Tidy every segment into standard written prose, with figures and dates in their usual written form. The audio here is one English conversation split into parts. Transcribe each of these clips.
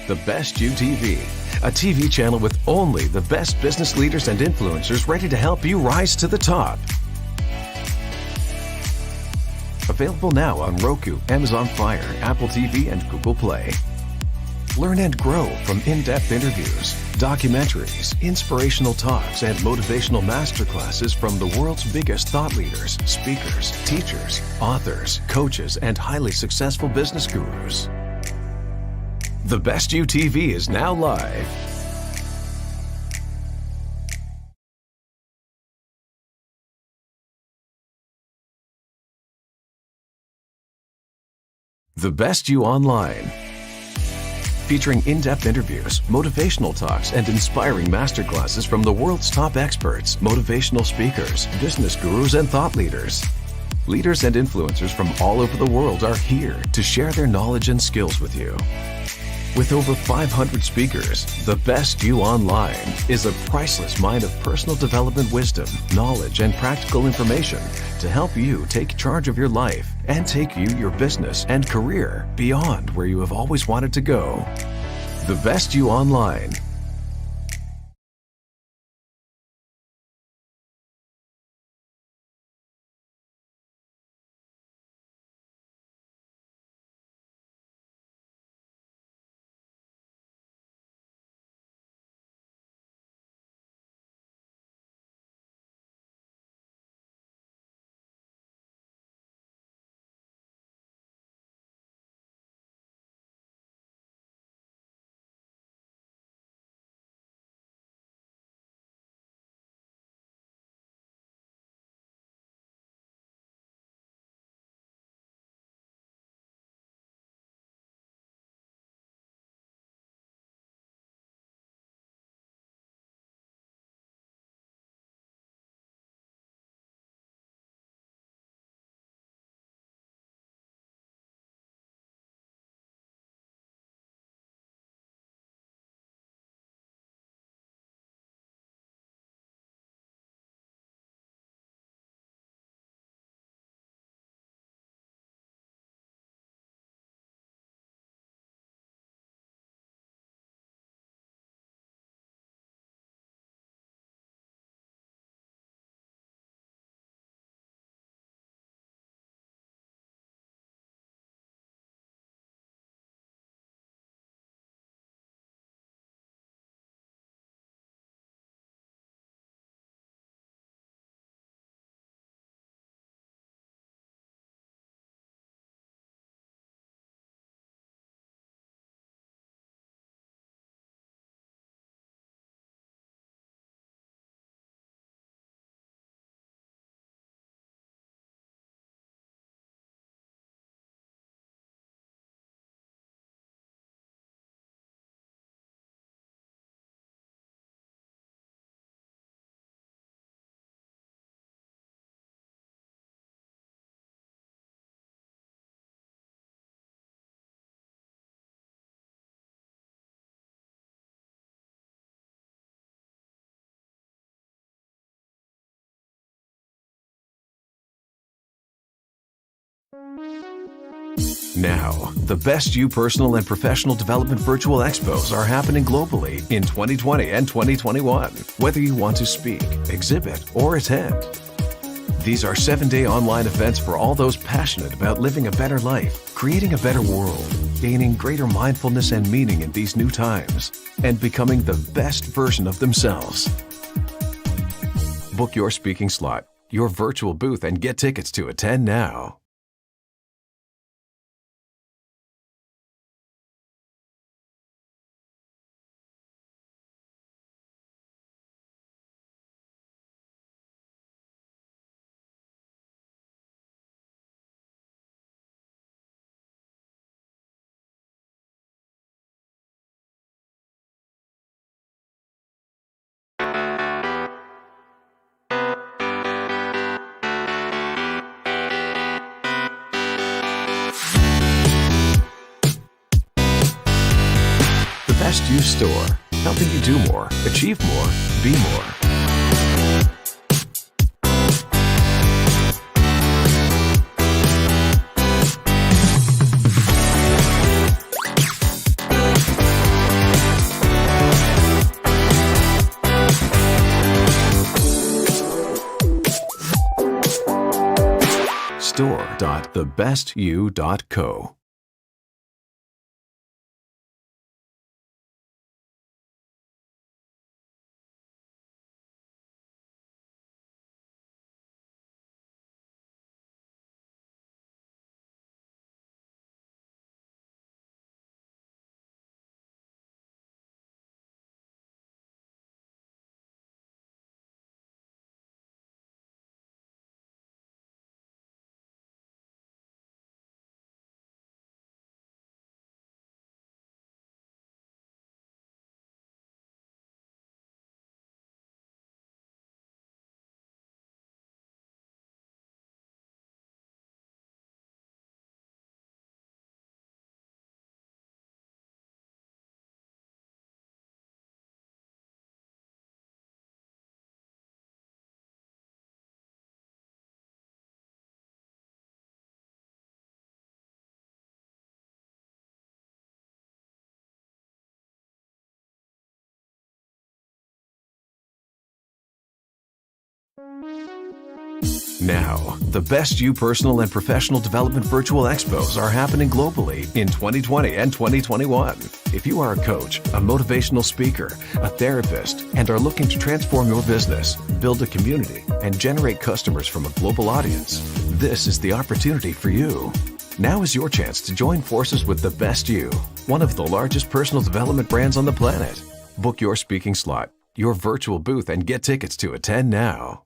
The Best You TV, a TV channel with only the best business leaders and influencers ready to help you rise to the top. Available now on Roku, Amazon Fire, Apple TV, and Google Play. Learn and grow from in-depth interviews, documentaries, inspirational talks, and motivational masterclasses from the world's biggest thought leaders, speakers, teachers, authors, coaches, and highly successful business gurus. The Best You TV is now live. The Best You Online. Featuring in-depth interviews, motivational talks, and inspiring masterclasses from the world's top experts, motivational speakers, business gurus, and thought leaders. Leaders and influencers from all over the world are here to share their knowledge and skills with you. With over 500 speakers, The Best You Online is a priceless mine of personal development wisdom, knowledge, and practical information to help you take charge of your life and take you, your business, and career beyond where you have always wanted to go. The Best You Online. Now, the Best You personal and professional development virtual expos are happening globally in 2020 and 2021, whether you want to speak, exhibit, or attend. These are 7-day online events for all those passionate about living a better life, creating a better world, gaining greater mindfulness and meaning in these new times, and becoming the best version of themselves. Book your speaking slot, your virtual booth, and get tickets to attend now. Best You Store, helping you do more, achieve more, be more. store.thebestyou.co. Now, the Best You personal and professional development virtual expos are happening globally in 2020 and 2021. If you are a coach, a motivational speaker, a therapist, and are looking to transform your business, build a community, and generate customers from a global audience, this is the opportunity for you. Now is your chance to join forces with the Best You, one of the largest personal development brands on the planet. Book your speaking slot, your virtual booth, and get tickets to attend now.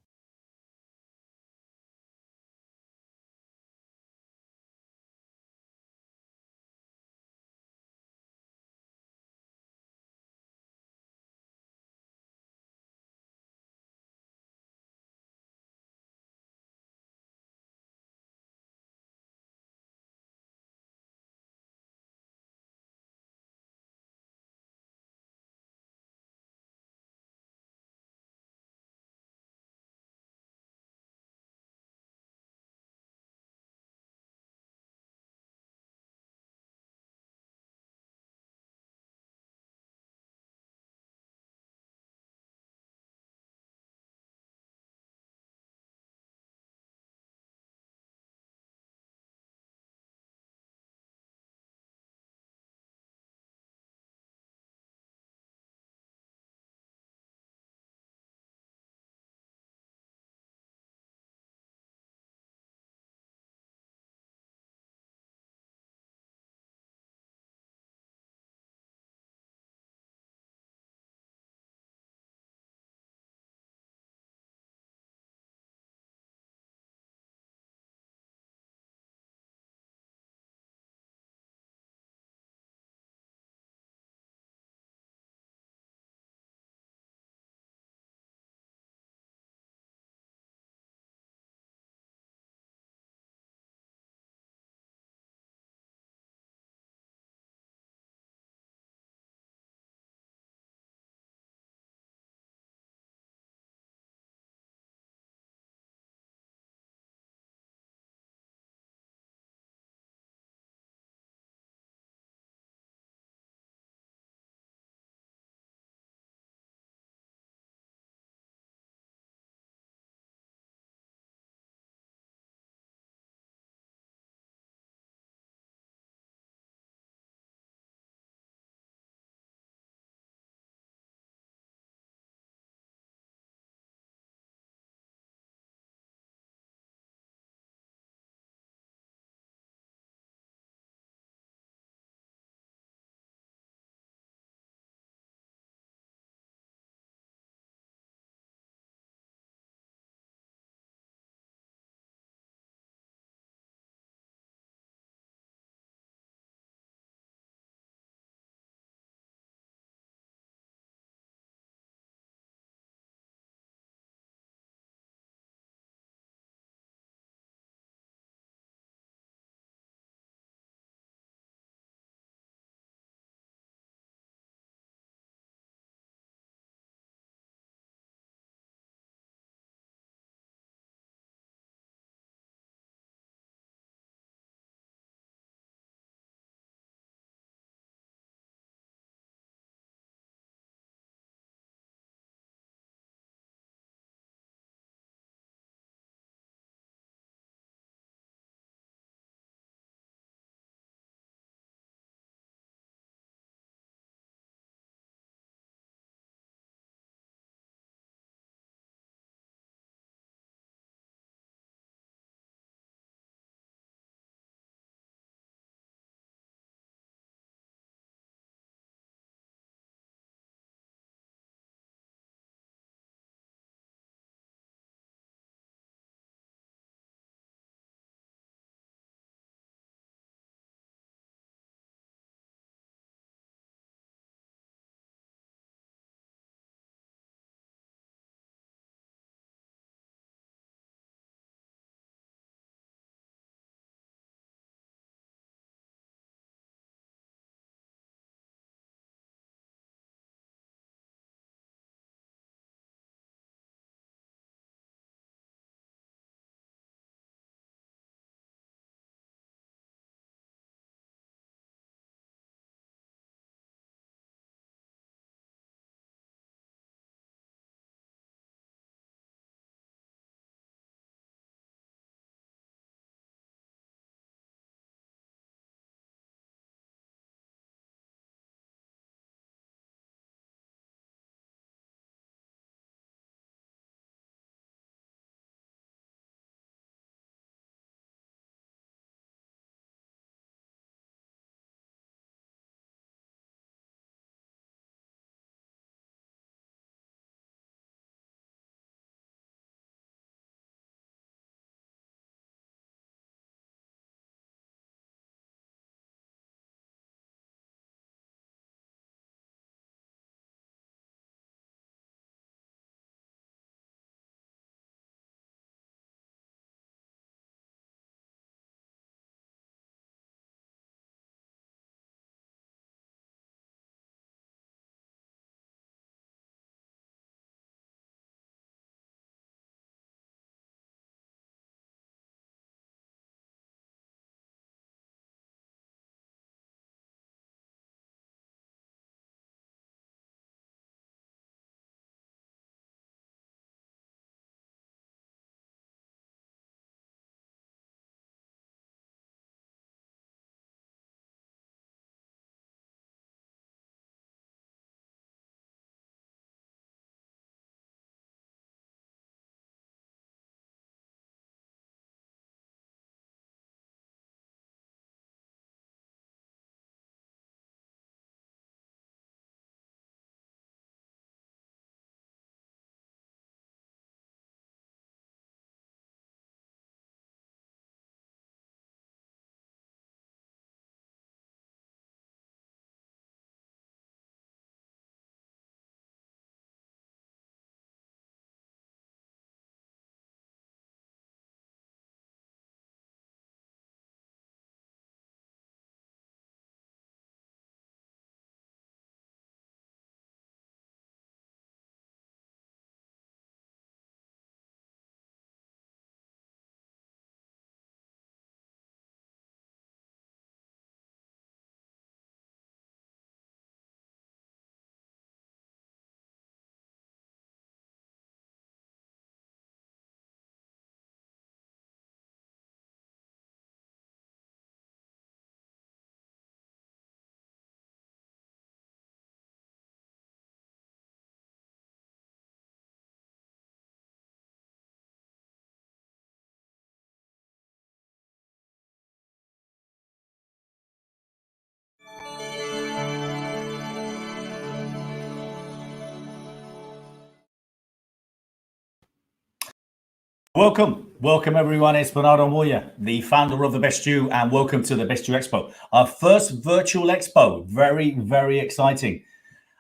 Welcome everyone. It's Bernardo Moya, the founder of The Best You, and welcome to The Best You EXPO, our first virtual expo. Very, very exciting.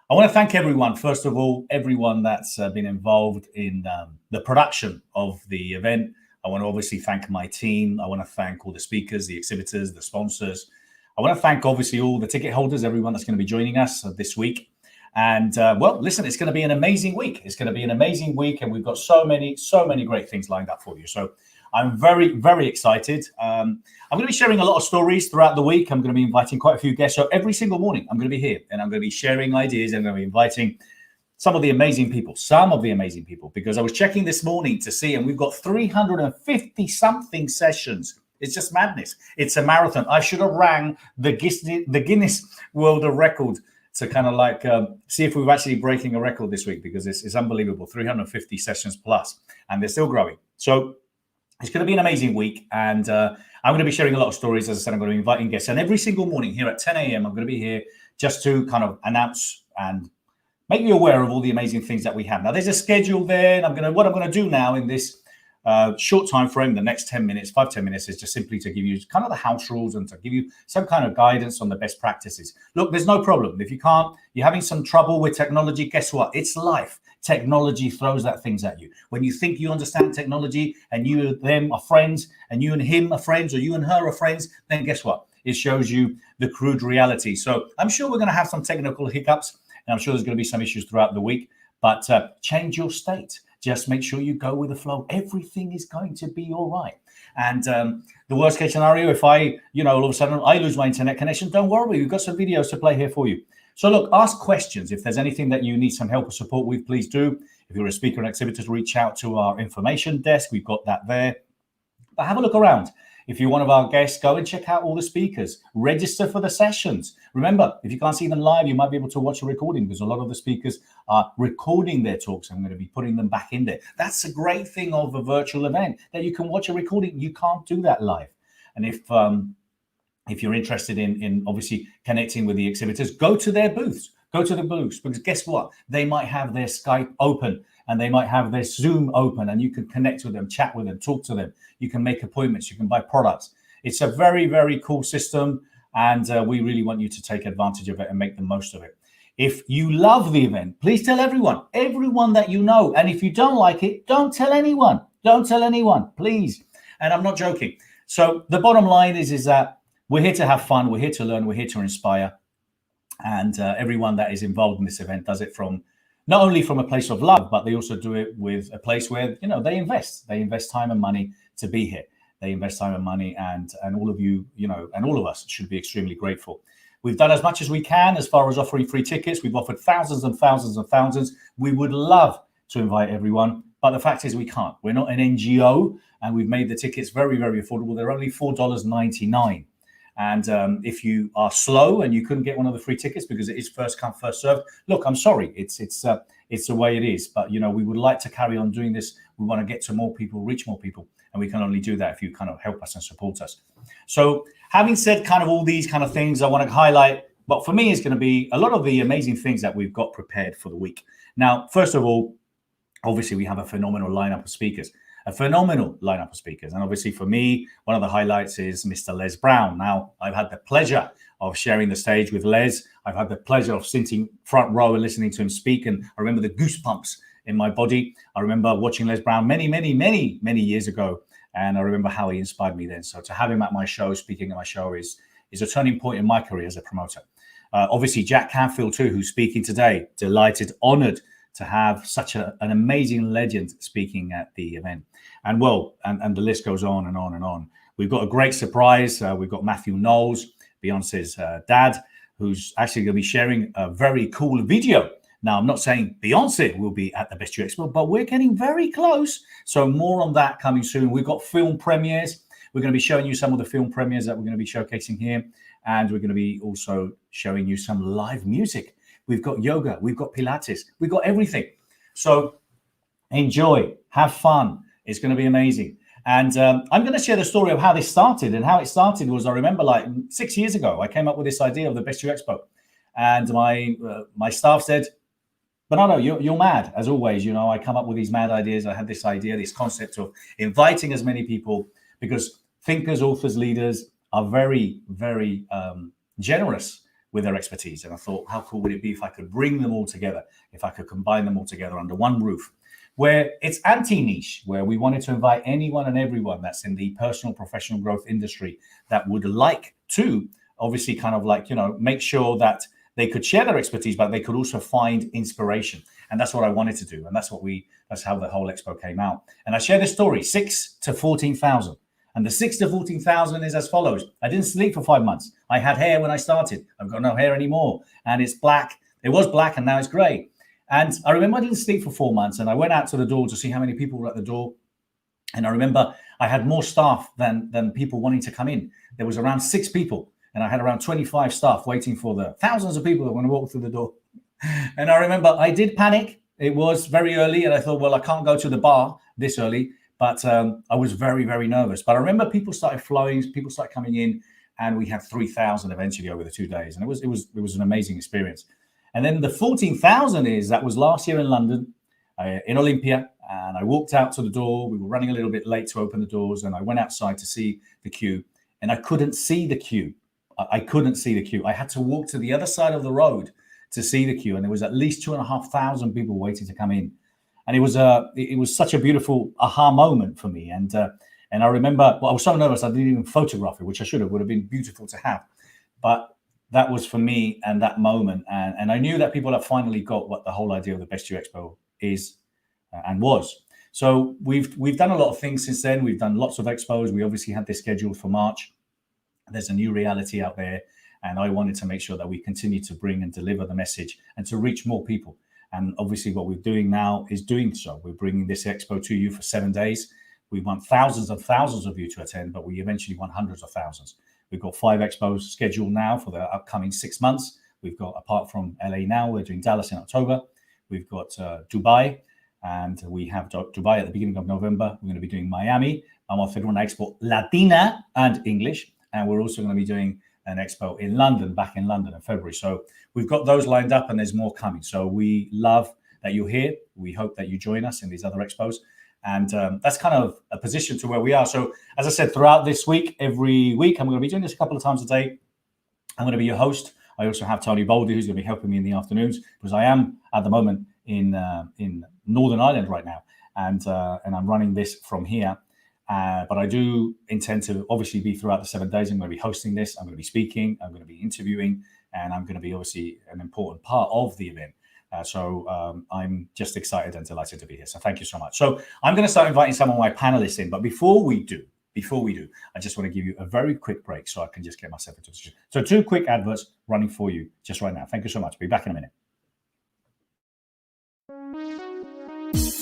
I want to thank everyone, first of all, everyone that's been involved in the production of the event. I want to obviously thank my team. I want to thank all the speakers, the exhibitors, the sponsors. I want to thank obviously all the ticket holders, everyone that's going to be joining us this week. And well, listen, it's going to be an amazing week. It's going to be an amazing week, and we've got so many great things lined up for you. So I'm very, very excited. I'm going to be sharing a lot of stories throughout the week. I'm going to be inviting quite a few guests. So every single morning, I'm going to be here, and I'm going to be sharing ideas, and I'm going to be inviting some of the amazing people, because I was checking this morning to see, and we've got 350 something sessions. It's just madness. It's a marathon. I should have rang the Guinness World Record to kind of like see if we're actually breaking a record this week, because it's unbelievable. 350 sessions plus, and they're still growing. So it's going to be an amazing week, and I'm going to be sharing a lot of stories. As I said, I'm going to be inviting guests, and every single morning here at 10 a.m. I'm going to be here just to kind of announce and make you aware of all the amazing things that we have. Now, there's a schedule there, and what I'm going to do now in this short time frame, the next 10 minutes, 5-10 minutes, is just simply to give you kind of the house rules and to give you some kind of guidance on the best practices. Look, there's no problem. If you're having some trouble with technology, guess what? It's life. Technology throws that things at you. When you think you understand technology and you and them are friends and you and him are friends or you and her are friends, then guess what? It shows you the crude reality. So I'm sure we're going to have some technical hiccups, and I'm sure there's going to be some issues throughout the week, but change your state. Just make sure you go with the flow. Everything is going to be all right. And the worst case scenario, if all of a sudden I lose my internet connection, don't worry. We've got some videos to play here for you. So look, ask questions. If there's anything that you need some help or support with, please do. If you're a speaker and exhibitor, reach out to our information desk. We've got that there. But have a look around. If you're one of our guests, go and check out all the speakers. Register for the sessions. Remember, if you can't see them live, you might be able to watch a recording, because a lot of the speakers are recording their talks. I'm going to be putting them back in there. That's a great thing of a virtual event, that you can watch a recording. You can't do that live. And if you're interested in obviously connecting with the exhibitors, go to their booths. Go to the booths, because guess what? They might have their Skype open, and they might have their Zoom open, and you can connect with them, chat with them, talk to them. You can make appointments. You can buy products. It's a very, very cool system, and we really want you to take advantage of it and make the most of it. If you love the event, please tell everyone that you know. And if you don't like it, don't tell anyone. Don't tell anyone, please. And I'm not joking. So the bottom line is that we're here to have fun. We're here to learn. We're here to inspire. And everyone that is involved in this event does it from not only from a place of love, but they also do it with a place where, they invest time and money to be here. They invest time and money, and all of you, and all of us should be extremely grateful. We've done as much as we can as far as offering free tickets. We've offered thousands and thousands and thousands. We would love to invite everyone, but the fact is we can't. We're not an NGO, and we've made the tickets very, very affordable. They're only $4.99. And if you are slow and you couldn't get one of the free tickets because it is first come, first served, look, I'm sorry. It's the way it is. But, we would like to carry on doing this. We want to get to more people, reach more people. And we can only do that if you kind of help us and support us. So having said kind of all these kind of things, I want to highlight what for me is going to be a lot of the amazing things that we've got prepared for the week. Now, first of all, obviously, we have a phenomenal lineup of speakers. And obviously for me, one of the highlights is Mr. Les Brown. Now, I've had the pleasure of sharing the stage with Les. I've had the pleasure of sitting front row and listening to him speak. And I remember the goosebumps in my body. I remember watching Les Brown many, many, many, many years ago. And I remember how he inspired me then. So to have him at my show, speaking at my show, is a turning point in my career as a promoter. Obviously, Jack Canfield too, who's speaking today. Delighted, honored to have such an amazing legend speaking at the event. And the list goes on and on and on. We've got a great surprise. We've got Matthew Knowles, Beyonce's dad, who's actually going to be sharing a very cool video. Now, I'm not saying Beyonce will be at the Best You EXPO, but we're getting very close. So more on that coming soon. We've got film premieres. We're going to be showing you some of the film premieres that we're going to be showcasing here. And we're going to be also showing you some live music. We've got yoga. We've got Pilates. We've got everything. So enjoy. Have fun. It's going to be amazing. And I'm going to share the story of how this started. And how it started was, I remember like 6 years ago, I came up with this idea of the Best You EXPO. And my staff said, Bernardo, you're mad as always. You know, I come up with these mad ideas. I had this idea, this concept of inviting as many people, because thinkers, authors, leaders are very, very generous with their expertise. And I thought, how cool would it be if I could bring them all together, if I could combine them all together under one roof, where it's anti-niche, where we wanted to invite anyone and everyone that's in the personal professional growth industry that would like to obviously kind of like, you know, make sure that they could share their expertise, but they could also find inspiration. And that's what I wanted to do. And that's how the whole expo came out. And I share this story, 6 to 14,000. And the 6 to 14,000 is as follows. I didn't sleep for 5 months. I had hair when I started. I've got no hair anymore. And it's black. It was black and now it's gray. And I remember I didn't sleep for 4 months. And I went out to the door to see how many people were at the door. And I remember I had more staff than people wanting to come in. There was around 6 people. And I had around 25 staff waiting for the thousands of people that want to walk through the door. And I remember I did panic. It was very early. And I thought, well, I can't go to the bar this early. But I was very, very nervous. But I remember people started flowing. People started coming in. And we had 3,000 eventually over the 2 days. And it was an amazing experience. And then the 14,000 that was last year in London, in Olympia. And I walked out to the door. We were running a little bit late to open the doors. And I went outside to see the queue. And I couldn't see the queue. I couldn't see the queue. I had to walk to the other side of the road to see the queue. And there was at least 2,500 people waiting to come in. And it was such a beautiful aha moment for me. And I remember, well, I was so nervous I didn't even photograph it, which I should have. Would have been beautiful to have. But that was for me and that moment. And I knew that people have finally got what the whole idea of the Best You Expo is and was. So we've done a lot of things since then. We've done lots of expos. We obviously had this scheduled for March. There's a new reality out there. And I wanted to make sure that we continue to bring and deliver the message and to reach more people. And obviously what we're doing now is doing so. We're bringing this expo to you for 7 days. We want thousands and thousands of you to attend, but we eventually want hundreds of thousands. We've got 5 expos scheduled now for the upcoming 6 months. We've got, apart from LA now, we're doing Dallas in October. We've got Dubai, and we have Dubai at the beginning of November. We're going to be doing Miami. Vamos a hacer una expo Latina and English. And we're also going to be doing an expo in London, back in London in February. So we've got those lined up and there's more coming. So we love that you're here. We hope that you join us in these other expos. And that's kind of a position to where we are. So as I said, throughout this week, every week, I'm going to be doing this a couple of times a day. I'm going to be your host. I also have Tony Baldy, who's going to be helping me in the afternoons, because I am at the moment in Northern Ireland right now. And I'm running this from here. But I do intend to obviously be throughout the 7 days. I'm going to be hosting this. I'm going to be speaking. I'm going to be interviewing. And I'm going to be obviously an important part of the event. So I'm just excited and delighted to be here. So thank you so much. So I'm going to start inviting some of my panelists in. But before we do, I just want to give you a very quick break so I can just get myself into position. So 2 quick adverts running for you just right now. Thank you so much. Be back in a minute.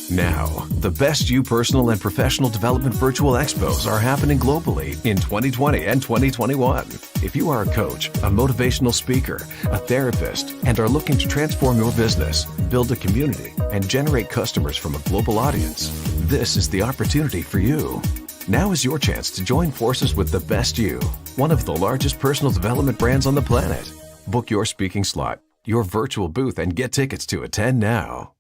Now, the Best You Personal and Professional Development Virtual Expos are happening globally in 2020 and 2021. If you are a coach, a motivational speaker, a therapist, and are looking to transform your business, build a community, and generate customers from a global audience, this is the opportunity for you. Now is your chance to join forces with the Best You, one of the largest personal development brands on the planet. Book your speaking slot, your virtual booth, and get tickets to attend now.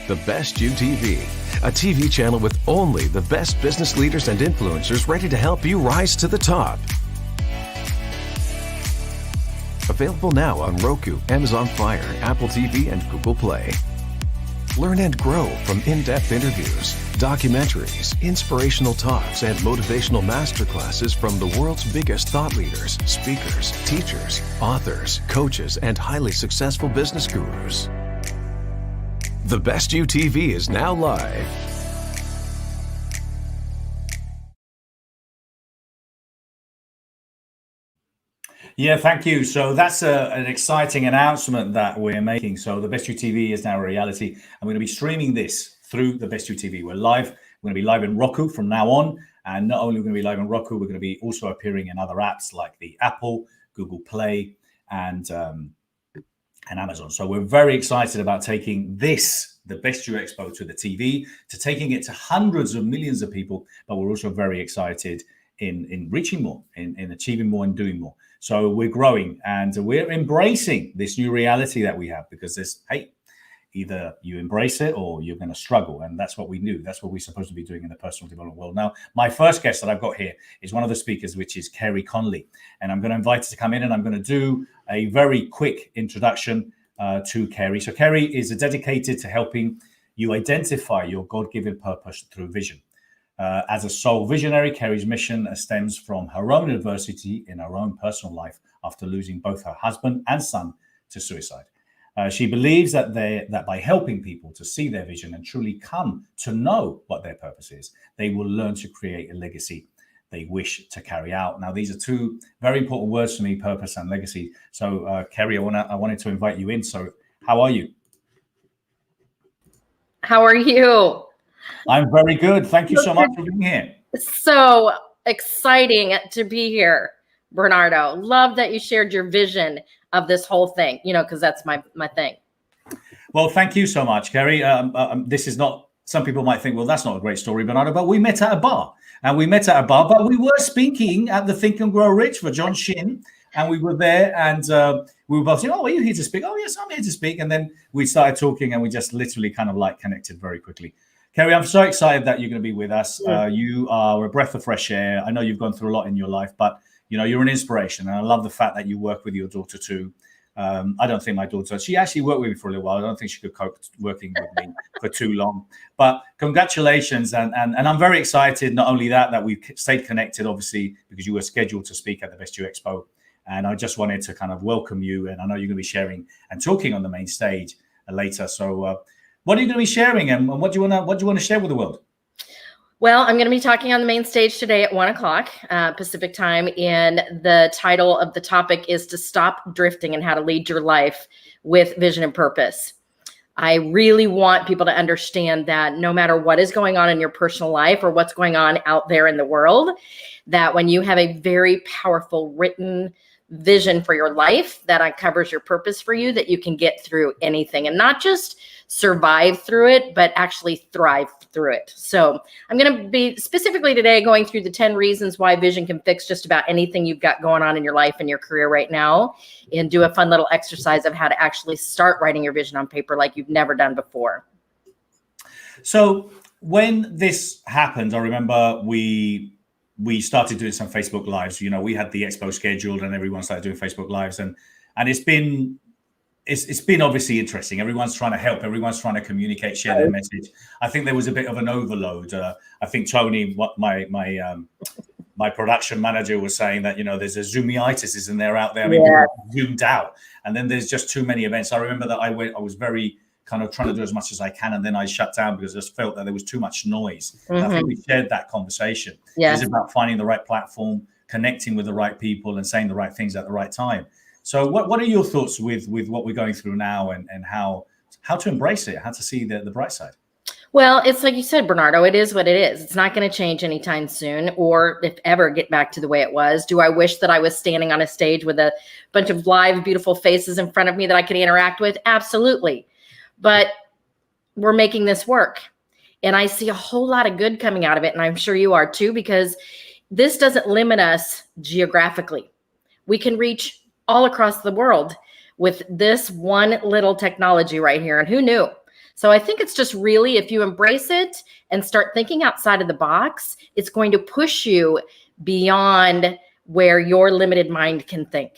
The Best You TV, a TV channel with only the best business leaders and influencers ready to help you rise to the top. Available now on Roku, Amazon Fire, Apple TV, and Google Play. Learn and grow from in-depth interviews, documentaries, inspirational talks, and motivational masterclasses from the world's biggest thought leaders, speakers, teachers, authors, coaches, and highly successful business gurus. The Best You TV is now live. Yeah, thank you. So that's an exciting announcement that we're making. So the Best You TV is now a reality. I'm going to be streaming this through the Best You TV. We're live. We're going to be live in Roku from now on. And not only are we going to be live in Roku, we're going to be also appearing in other apps like the Apple, Google Play, and Amazon. So we're very excited about taking this, the Best You Expo, to the TV, to taking it to hundreds of millions of people. But we're also very excited in reaching more, in achieving more and doing more. So we're growing and we're embracing this new reality that we have, because there's, hey, either you embrace it or you're going to struggle. And that's what we do. That's what we're supposed to be doing in the personal development world. Now, my first guest that I've got here is one of the speakers, which is Kerry Connolly. And I'm going to invite her to come in, and I'm going to do a very quick introduction to Kerry. So Kerry is dedicated to helping you identify your God-given purpose through vision. As a sole visionary, Kerry's mission stems from her own adversity in her own personal life after losing both her husband and son to suicide. She believes that by helping people to see their vision and truly come to know what their purpose is, they will learn to create a legacy they wish to carry out. Now, these are two very important words for me: purpose and legacy. So, Kerry, I wanted to invite you in. So, how are you? How are you? I'm very good. Thank you so much for being here. So exciting to be here, Bernardo. Love that you shared your vision of this whole thing, because that's my thing. Well, thank you so much, Kerry. This is not, some people might think, well, that's not a great story, Bernardo, but we met at a bar. But we were speaking at the Think and Grow Rich for John Shin. And we were there, and we were both saying, oh, are you here to speak? Oh, yes, I'm here to speak. And then we started talking, and we just literally kind of like connected very quickly. Kerry, I'm so excited that you're going to be with us. Yeah. You are a breath of fresh air. I know you've gone through a lot in your life, but you're an inspiration. And I love the fact that you work with your daughter too. I don't think my daughter, she actually worked with me for a little while. I don't think she could cope working with me for too long. But congratulations. And I'm very excited, not only that we've stayed connected, obviously, because you were scheduled to speak at the Best You EXPO. And I just wanted to kind of welcome you. And I know you're going to be sharing and talking on the main stage later. So what are you going to be sharing, and what do you want to share with the world? Well, I'm going to be talking on the main stage today at 1:00 Pacific time. And the title of the topic is To Stop Drifting and How to Lead Your Life with Vision and Purpose. I really want people to understand that no matter what is going on in your personal life or what's going on out there in the world, that when you have a very powerful written vision for your life that uncovers your purpose for you, that you can get through anything and not just survive through it, but actually thrive through it. So I'm going to be specifically today going through the 10 reasons why vision can fix just about anything you've got going on in your life and your career right now, and do a fun little exercise of how to actually start writing your vision on paper like you've never done before. So when this happened, I remember we started doing some Facebook Lives. We had the expo scheduled and everyone started doing Facebook Lives, and it's been obviously interesting. Everyone's trying to help. Everyone's trying to communicate, share their message. I think there was a bit of an overload. I think Tony, what my production manager was saying, that there's a Zoomitis isn't there out there. I mean, people zoomed out, and then there's just too many events. I remember that I was very kind of trying to do as much as I can, and then I shut down because I just felt that there was too much noise. And I think we shared that conversation. Yes. It's about finding the right platform, connecting with the right people, and saying the right things at the right time. So what are your thoughts with what we're going through now, and how to embrace it, how to see the bright side? Well, it's like you said, Bernardo, it is what it is. It's not going to change anytime soon, or if ever get back to the way it was. Do I wish that I was standing on a stage with a bunch of live, beautiful faces in front of me that I could interact with? Absolutely. But we're making this work. And I see a whole lot of good coming out of it. And I'm sure you are too, because this doesn't limit us geographically. We can reach all across the world with this one little technology right here. And who knew? So I think it's just really, if you embrace it and start thinking outside of the box, it's going to push you beyond where your limited mind can think.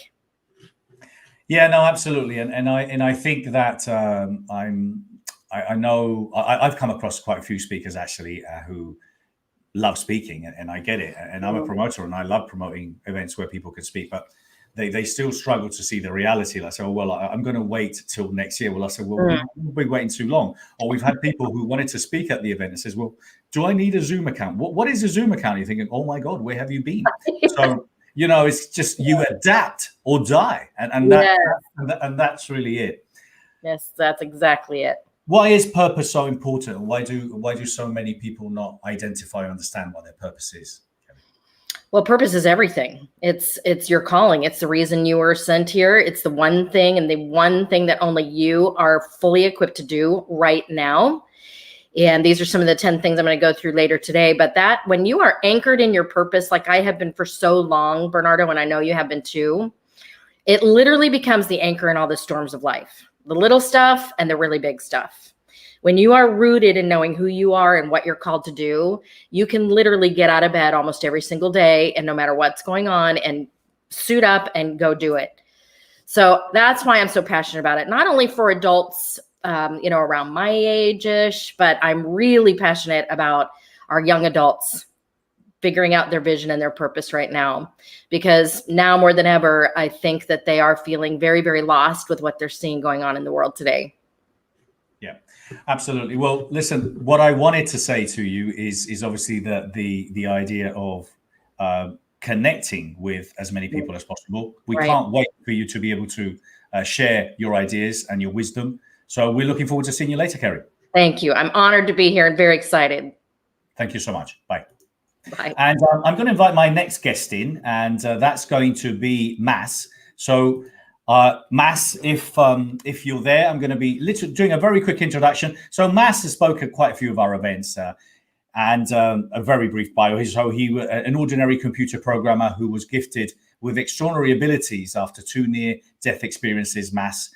Yeah, no, absolutely. And I think that I know I've come across quite a few speakers actually who love speaking, and I get it. And I'm a promoter, and I love promoting events where people can speak, but they still struggle to see the reality. Like, so, well, I'm going to wait till next year. Well, I said, well, we'll be waiting too long. Or we've had people who wanted to speak at the event and says, well, do I need a Zoom account? What is a Zoom account? You're thinking, oh my God, where have you been? So, it's just you adapt or die. And that's really it. Yes, that's exactly it. Why is purpose so important? Why do so many people not identify or understand what their purpose is? Well, purpose is everything. It's your calling. It's the reason you were sent here. It's the one thing, and the one thing that only you are fully equipped to do right now. And these are some of the 10 things I'm going to go through later today. But that when you are anchored in your purpose, like I have been for so long, Bernardo, and I know you have been too, it literally becomes the anchor in all the storms of life, the little stuff and the really big stuff. When you are rooted in knowing who you are and what you're called to do, you can literally get out of bed almost every single day, and no matter what's going on, and suit up and go do it. So that's why I'm so passionate about it. Not only for adults, around my age-ish, but I'm really passionate about our young adults figuring out their vision and their purpose right now, because now more than ever, I think that they are feeling very, very lost with what they're seeing going on in the world today. Yeah, absolutely. Well, listen, what I wanted to say to you is obviously the idea of connecting with as many people as possible. We can't wait for you to be able to share your ideas and your wisdom. So we're looking forward to seeing you later, Kerry. Thank you. I'm honored to be here and very excited. Thank you so much. Bye. Bye. And I'm going to invite my next guest in, and that's going to be Mas. So Mas, if you're there, I'm going to be doing a very quick introduction. So Mas has spoken at quite a few of our events, and a very brief bio. So he was an ordinary computer programmer who was gifted with extraordinary abilities after 2 near-death experiences. Mas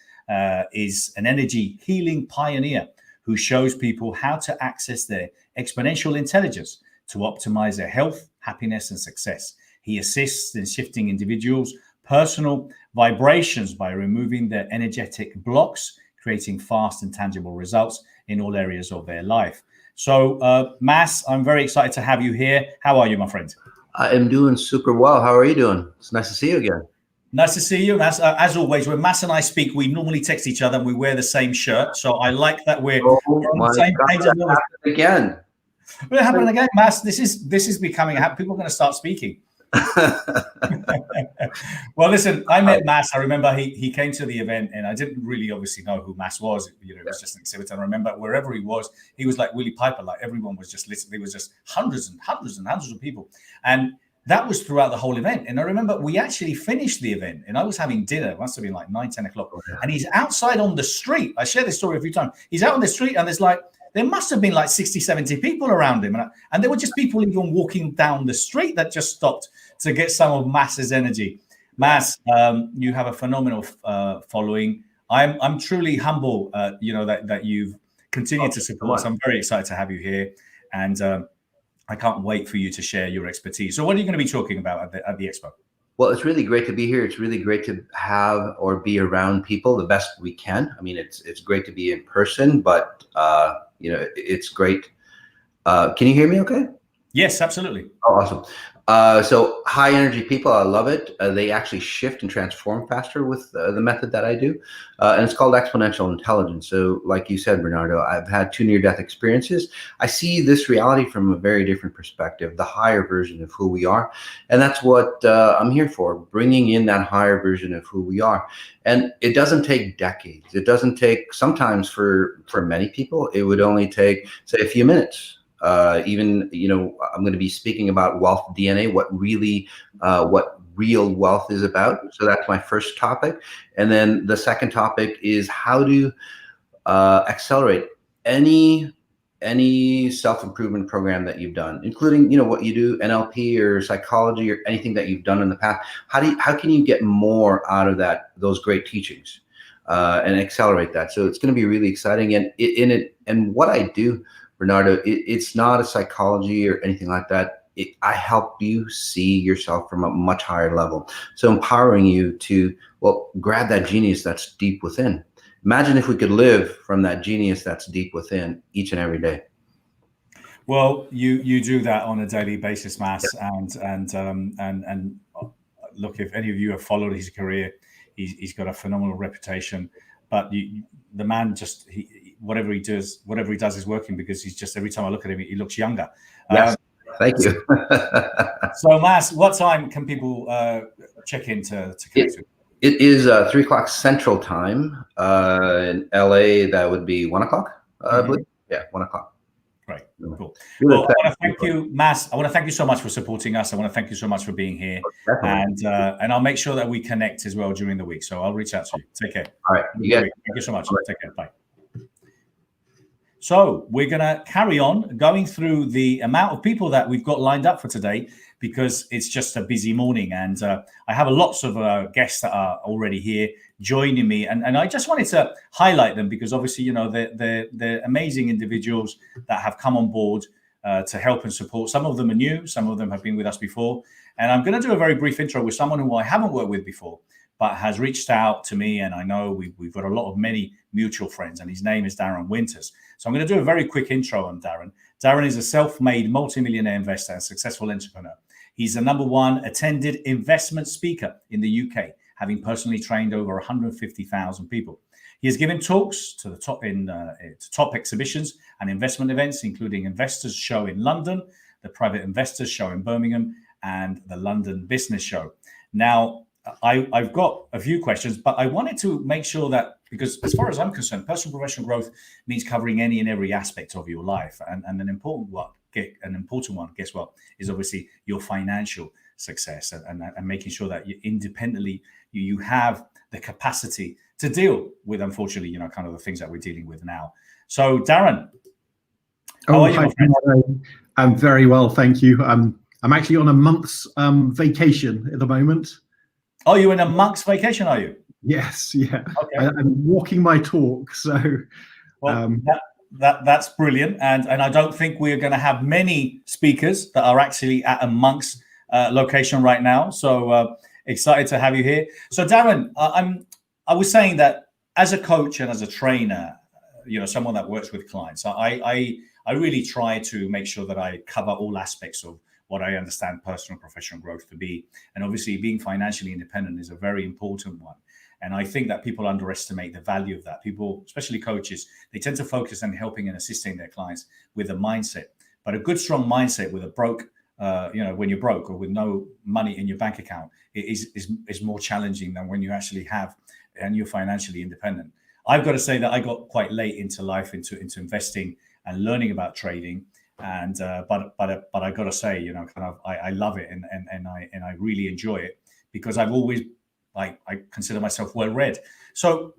is an energy healing pioneer who shows people how to access their exponential intelligence to optimize their health, happiness, and success. He assists in shifting individuals' personal vibrations by removing their energetic blocks, creating fast and tangible results in all areas of their life. So, Mas, I'm very excited to have you here. How are you, my friend? I am doing super well. How are you doing? It's nice to see you again. Nice to see you, Mas. As always, when Mas and I speak, we normally text each other and we wear the same shirt. So I like that we're on the same page. Again. Will it happen again, Mas? This is becoming people are going to start speaking. Well, listen, I met Mas. I remember he came to the event, and I didn't really obviously know who Mas was. It was just an exhibitor. And I remember wherever he was like Willie Piper. Like everyone was just listening. There was just hundreds and hundreds and hundreds of people, and that was throughout the whole event. And I remember we actually finished the event, and I was having dinner. It must have been like 9, 10 o'clock. And he's outside on the street. I shared this story a few times. He's out on the street, and there must have been like 60, 70 people around him. And there were just people even walking down the street that just stopped to get some of Mas's energy. Mas, you have a phenomenal following. I'm truly humble, that you've continued to support us. I'm very excited to have you here. And I can't wait for you to share your expertise. So what are you going to be talking about at the Expo? Well, it's really great to be here. It's really great to have or be around people the best we can. I mean, it's great to be in person, but it's great. Can you hear me okay? Yes, absolutely. Oh, awesome. So high energy people, I love it. They actually shift and transform faster with the method that I do. And it's called exponential intelligence. So like you said, Bernardo, I've had 2 near-death experiences. I see this reality from a very different perspective, the higher version of who we are. And that's what I'm here for, bringing in that higher version of who we are. And it doesn't take decades. It doesn't take, sometimes for many people, it would only take, say, a few minutes. I'm going to be speaking about wealth DNA, what real wealth is about. So that's my first topic. And then the second topic is how to accelerate any self-improvement program that you've done, including, what you do, NLP or psychology or anything that you've done in the past. How can you get more out of those great teachings and accelerate that? So it's going to be really exciting. And what I do, Bernardo, it's not a psychology or anything like that. I help you see yourself from a much higher level. So empowering you to, grab that genius that's deep within. Imagine if we could live from that genius that's deep within each and every day. Well, you do that on a daily basis, Mas, and look, if any of you have followed his career, he's got a phenomenal reputation. But the man just whatever he does is working, because he's just, every time I look at him, he looks younger. Yes, thank you. So, Mas, what time can people check in to connect with? It is 3 o'clock Central Time. In LA, that would be 1 o'clock, I believe. Yeah, 1 o'clock. Great, cool. Well, I want to thank you, Mas. I want to thank you so much for supporting us. I want to thank you so much for being here. And I'll make sure that we connect as well during the week. So I'll reach out to you. Take care. All right. Thank you so much. Take care. Bye. So we're going to carry on going through the amount of people that we've got lined up for today, because it's just a busy morning. And I have lots of guests that are already here joining me. And I just wanted to highlight them because obviously, you know, they're amazing individuals that have come on board to help and support. Some of them are new, some of them have been with us before. And I'm going to do a very brief intro with someone who I haven't worked with before, but has reached out to me. And I know we've got many mutual friends, and his name is Darren Winters. So I'm going to do a very quick intro on Darren. Darren is a self-made multimillionaire investor and successful entrepreneur. He's the #1 attended investment speaker in the UK, having personally trained over 150,000 people. He has given talks to top exhibitions and investment events, including Investors Show in London, the Private Investors Show in Birmingham, and the London Business Show. Now, I've got a few questions, but I wanted to make sure that, because as far as I'm concerned, personal professional growth means covering any and every aspect of your life. And an important one, guess what, is obviously your financial success and making sure that you independently, you have the capacity to deal with, unfortunately, you know, kind of the things that we're dealing with now. So Darren, how are you, my friend? I'm very well, thank you. I'm actually on a month's vacation at the moment. Oh, you're in a month's vacation, are you? Yes, yeah. Okay. I'm walking my talk, so. Well, that's brilliant, and I don't think we're going to have many speakers that are actually at a monk's location right now. So excited to have you here. So Darren, I was saying that as a coach and as a trainer, you know, someone that works with clients, I really try to make sure that I cover all aspects of what I understand personal and professional growth to be. And obviously being financially independent is a very important one. And I think that people underestimate the value of that. People, especially coaches, they tend to focus on helping and assisting their clients with a mindset. But a good, strong mindset with a broke, when you're broke or with no money in your bank account, is more challenging than when you actually have and you're financially independent. I've got to say that I got quite late into life, into investing and learning about trading. And but I got to say, you know, kind of I love it and I really enjoy it because I've always I consider myself well read. So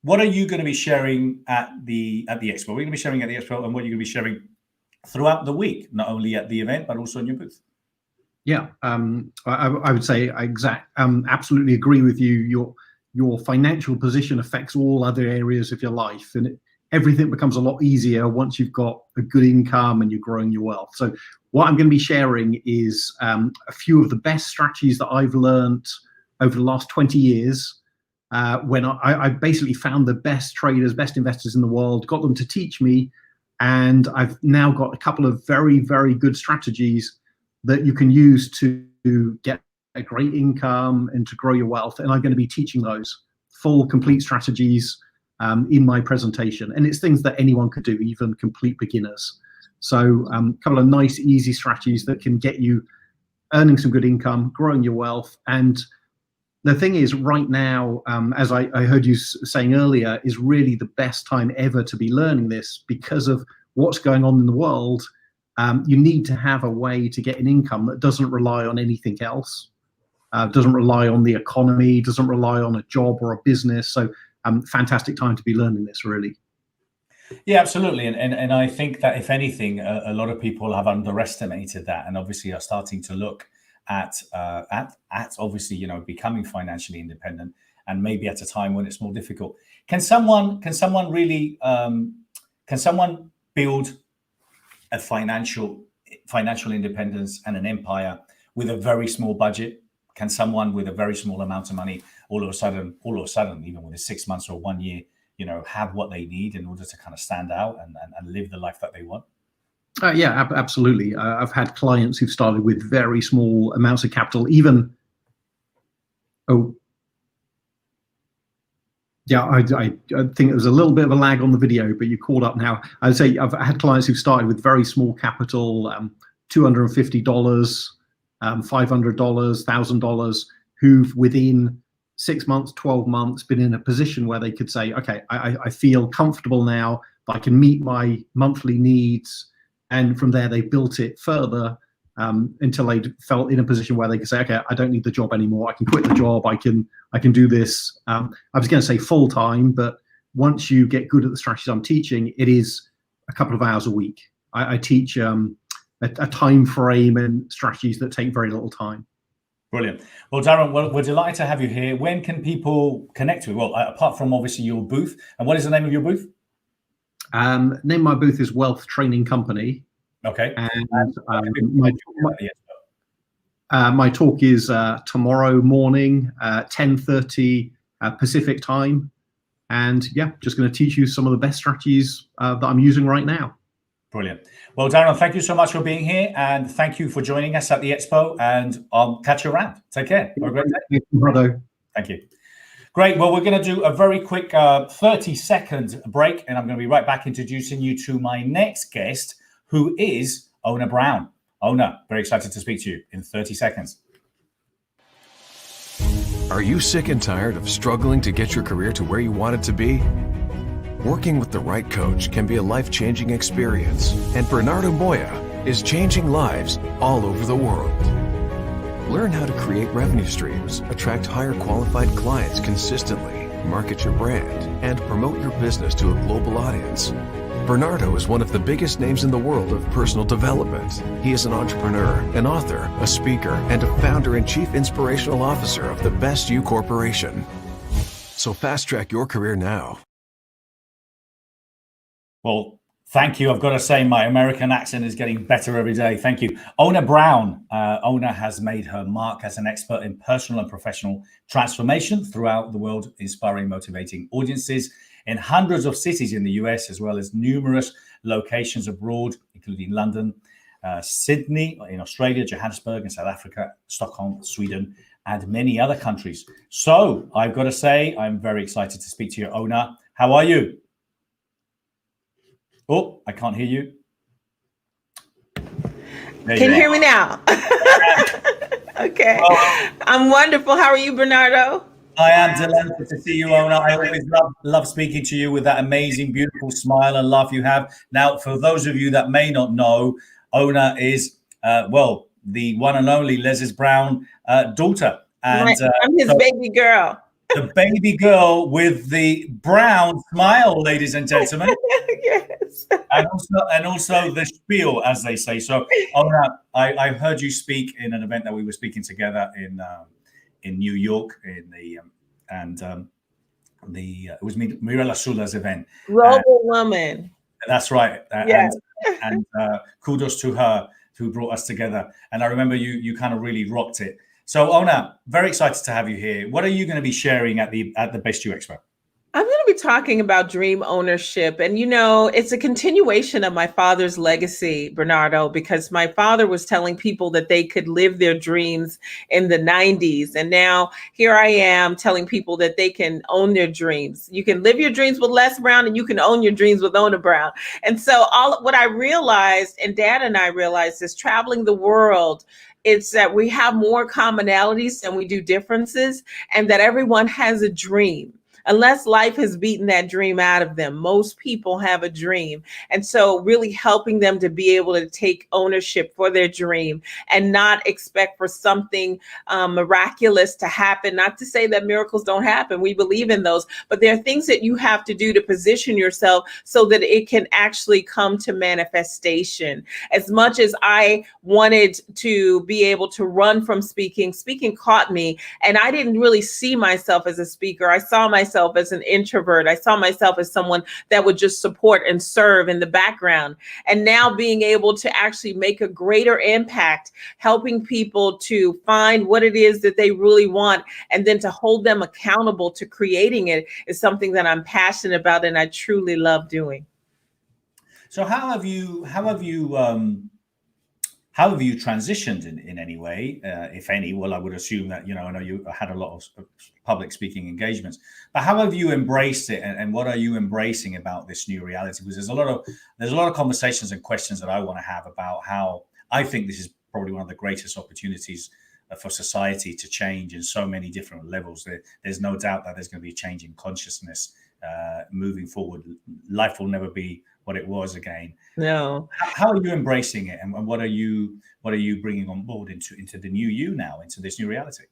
what are you going to be sharing at the expo? We're going to be sharing at the expo, and what are you going to be sharing throughout the week, not only at the event but also in your booth? Yeah, I would say absolutely agree with you. Your financial position affects all other areas of your life, and everything becomes a lot easier once you've got a good income and you're growing your wealth. So what I'm going to be sharing is a few of the best strategies that I've learned over the last 20 years, when I basically found the best traders, best investors in the world, got them to teach me, and I've now got a couple of very, very good strategies that you can use to get a great income and to grow your wealth. And I'm going to be teaching those full, complete strategies in my presentation. And it's things that anyone could do, even complete beginners. So a couple of nice, easy strategies that can get you earning some good income, growing your wealth. And the thing is, right now, as I heard you saying earlier, is really the best time ever to be learning this because of what's going on in the world. You need to have a way to get an income that doesn't rely on anything else, doesn't rely on the economy, doesn't rely on a job or a business. So fantastic time to be learning this, really. Yeah, absolutely. And I think that if anything, a lot of people have underestimated that, and obviously are starting to look at obviously, you know, becoming financially independent, and maybe at a time when it's more difficult. Can someone build a financial independence and an empire with a very small budget? Can someone with a very small amount of money all of a sudden, even within 6 months or 1 year, you know, have what they need in order to kind of stand out and live the life that they want? Yeah, absolutely. I've had clients who've started with very small amounts of capital, even. Oh, yeah, I think there was a little bit of a lag on the video, but you caught up now. I'd say I've had clients who've started with very small capital, $250, $500, $1,000, who've within 6 months, 12 months been in a position where they could say, okay, I feel comfortable now that I can meet my monthly needs. And from there, they built it further until they felt in a position where they could say, okay, I don't need the job anymore. I can quit the job. I can do this. I was going to say full time, but once you get good at the strategies I'm teaching, it is a couple of hours a week. I teach a time frame and strategies that take very little time. Brilliant. Well, Darren, we're delighted to have you here. When can people connect with you? Well, apart from obviously your booth, and what is the name of your booth? Name of my booth is Wealth Training Company. Okay. And my talk is tomorrow morning, 10:30 Pacific time. And yeah, just going to teach you some of the best strategies that I'm using right now. Brilliant. Well, Darren, thank you so much for being here, and thank you for joining us at the Expo, and I'll catch you around. Take care. Have a great day. Thank you, brother. Thank you. Great. Well, we're going to do a very quick 30-second break, and I'm going to be right back introducing you to my next guest, who is Ona Brown. Ona, very excited to speak to you in 30 seconds. Are you sick and tired of struggling to get your career to where you want it to be? Working with the right coach can be a life-changing experience, and Bernardo Moya is changing lives all over the world. Learn how to create revenue streams, attract higher qualified clients consistently, market your brand, and promote your business to a global audience. Bernardo is one of the biggest names in the world of personal development. He is an entrepreneur, an author, a speaker, and a founder and chief inspirational officer of the Best You Corporation. So fast-track your career now. Well, thank you. I've got to say my American accent is getting better every day. Thank you. Ona Brown. Ona has made her mark as an expert in personal and professional transformation throughout the world, inspiring, motivating audiences in hundreds of cities in the US, as well as numerous locations abroad, including London, Sydney in Australia, Johannesburg in South Africa, Stockholm, Sweden, and many other countries. So I've got to say, I'm very excited to speak to you, Ona. How are you? Oh, I can't hear you. Can you hear me now? Okay. I'm wonderful. How are you, Bernardo? I am delighted to see you, Ona. I always love speaking to you with that amazing, beautiful smile and laugh you have. Now, for those of you that may not know, Ona is, well, the one and only Les Brown daughter. And I'm his baby girl. The baby girl with the brown smile, ladies and gentlemen. Yes. And also the spiel, as they say. So, Ona, I heard you speak in an event that we were speaking together in New York it was Mirella Sula's event. Global Woman. That's right. Yes. And kudos to her who brought us together. And I remember you kind of really rocked it. So, Ona, very excited to have you here. What are you going to be sharing at the Best You Expo? I'm going to be talking about dream ownership. And, you know, it's a continuation of my father's legacy, Bernardo, because my father was telling people that they could live their dreams in the 90s. And now here I am telling people that they can own their dreams. You can live your dreams with Les Brown and you can own your dreams with Ona Brown. And so what I realized, and Dad and I realized, is traveling the world, it's that we have more commonalities than we do differences, and that everyone has a dream. Unless life has beaten that dream out of them, most people have a dream. And so really helping them to be able to take ownership for their dream and not expect for something miraculous to happen. Not to say that miracles don't happen. We believe in those, but there are things that you have to do to position yourself so that it can actually come to manifestation. As much as I wanted to be able to run from speaking caught me, and I didn't really see myself as a speaker. I saw myself as an introvert. I saw myself as someone that would just support and serve in the background. And now being able to actually make a greater impact, helping people to find what it is that they really want, and then to hold them accountable to creating it, is something that I'm passionate about and I truly love doing. So how have you transitioned in any way, if any? Well, I would assume that, I know you had a lot of public speaking engagements, but how have you embraced it, and what are you embracing about this new reality? Because there's a lot of conversations and questions that I want to have about how I think this is probably one of the greatest opportunities for society to change in so many different levels. There's no doubt that there's going to be a change in consciousness moving forward. Life will never be what it was again. No. How are you embracing it, and what are you bringing on board into the new you now, into this new reality?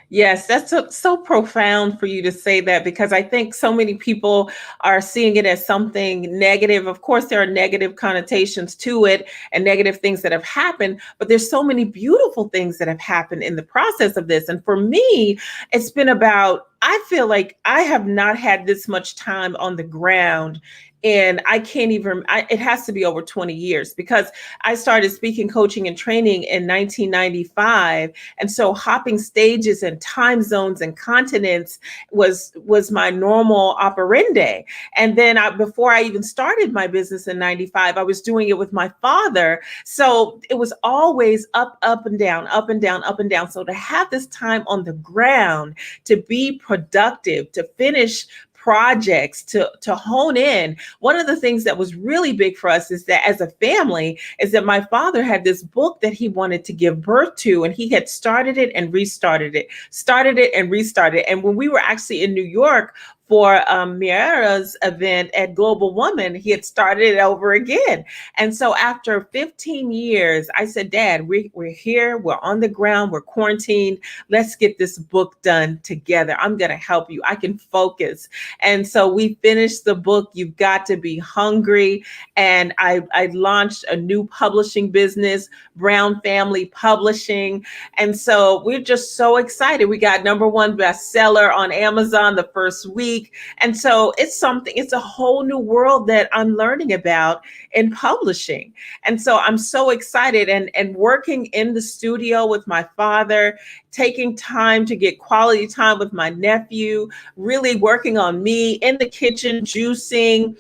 Yes, that's so profound for you to say that, because I think so many people are seeing it as something negative. Of course, there are negative connotations to it and negative things that have happened, but there's so many beautiful things that have happened in the process of this. And for me, it's been about, I feel like I have not had this much time on the ground. And I can't even, it has to be over 20 years, because I started speaking, coaching, and training in 1995. And so hopping stages and time zones and continents was my normal operandi. And then before I even started my business in 95, I was doing it with my father. So it was always up, up and down, up and down, up and down. So to have this time on the ground, to be productive, to finish projects, to hone in. One of the things that was really big for us is that as a family is that my father had this book that he wanted to give birth to, and he had started it and restarted it, started it and restarted it. And when we were actually in New York for Miera's event at Global Woman, he had started it over again. And so after 15 years, I said, Dad, we're here, we're on the ground, we're quarantined. Let's get this book done together. I'm going to help you. I can focus. And so we finished the book, You've Got to Be Hungry. And I launched a new publishing business, Brown Family Publishing. And so we're just so excited. We got #1 bestseller on Amazon the first week. And so it's a whole new world that I'm learning about in publishing. And so I'm so excited, and working in the studio with my father, taking time to get quality time with my nephew, really working on me in the kitchen, juicing,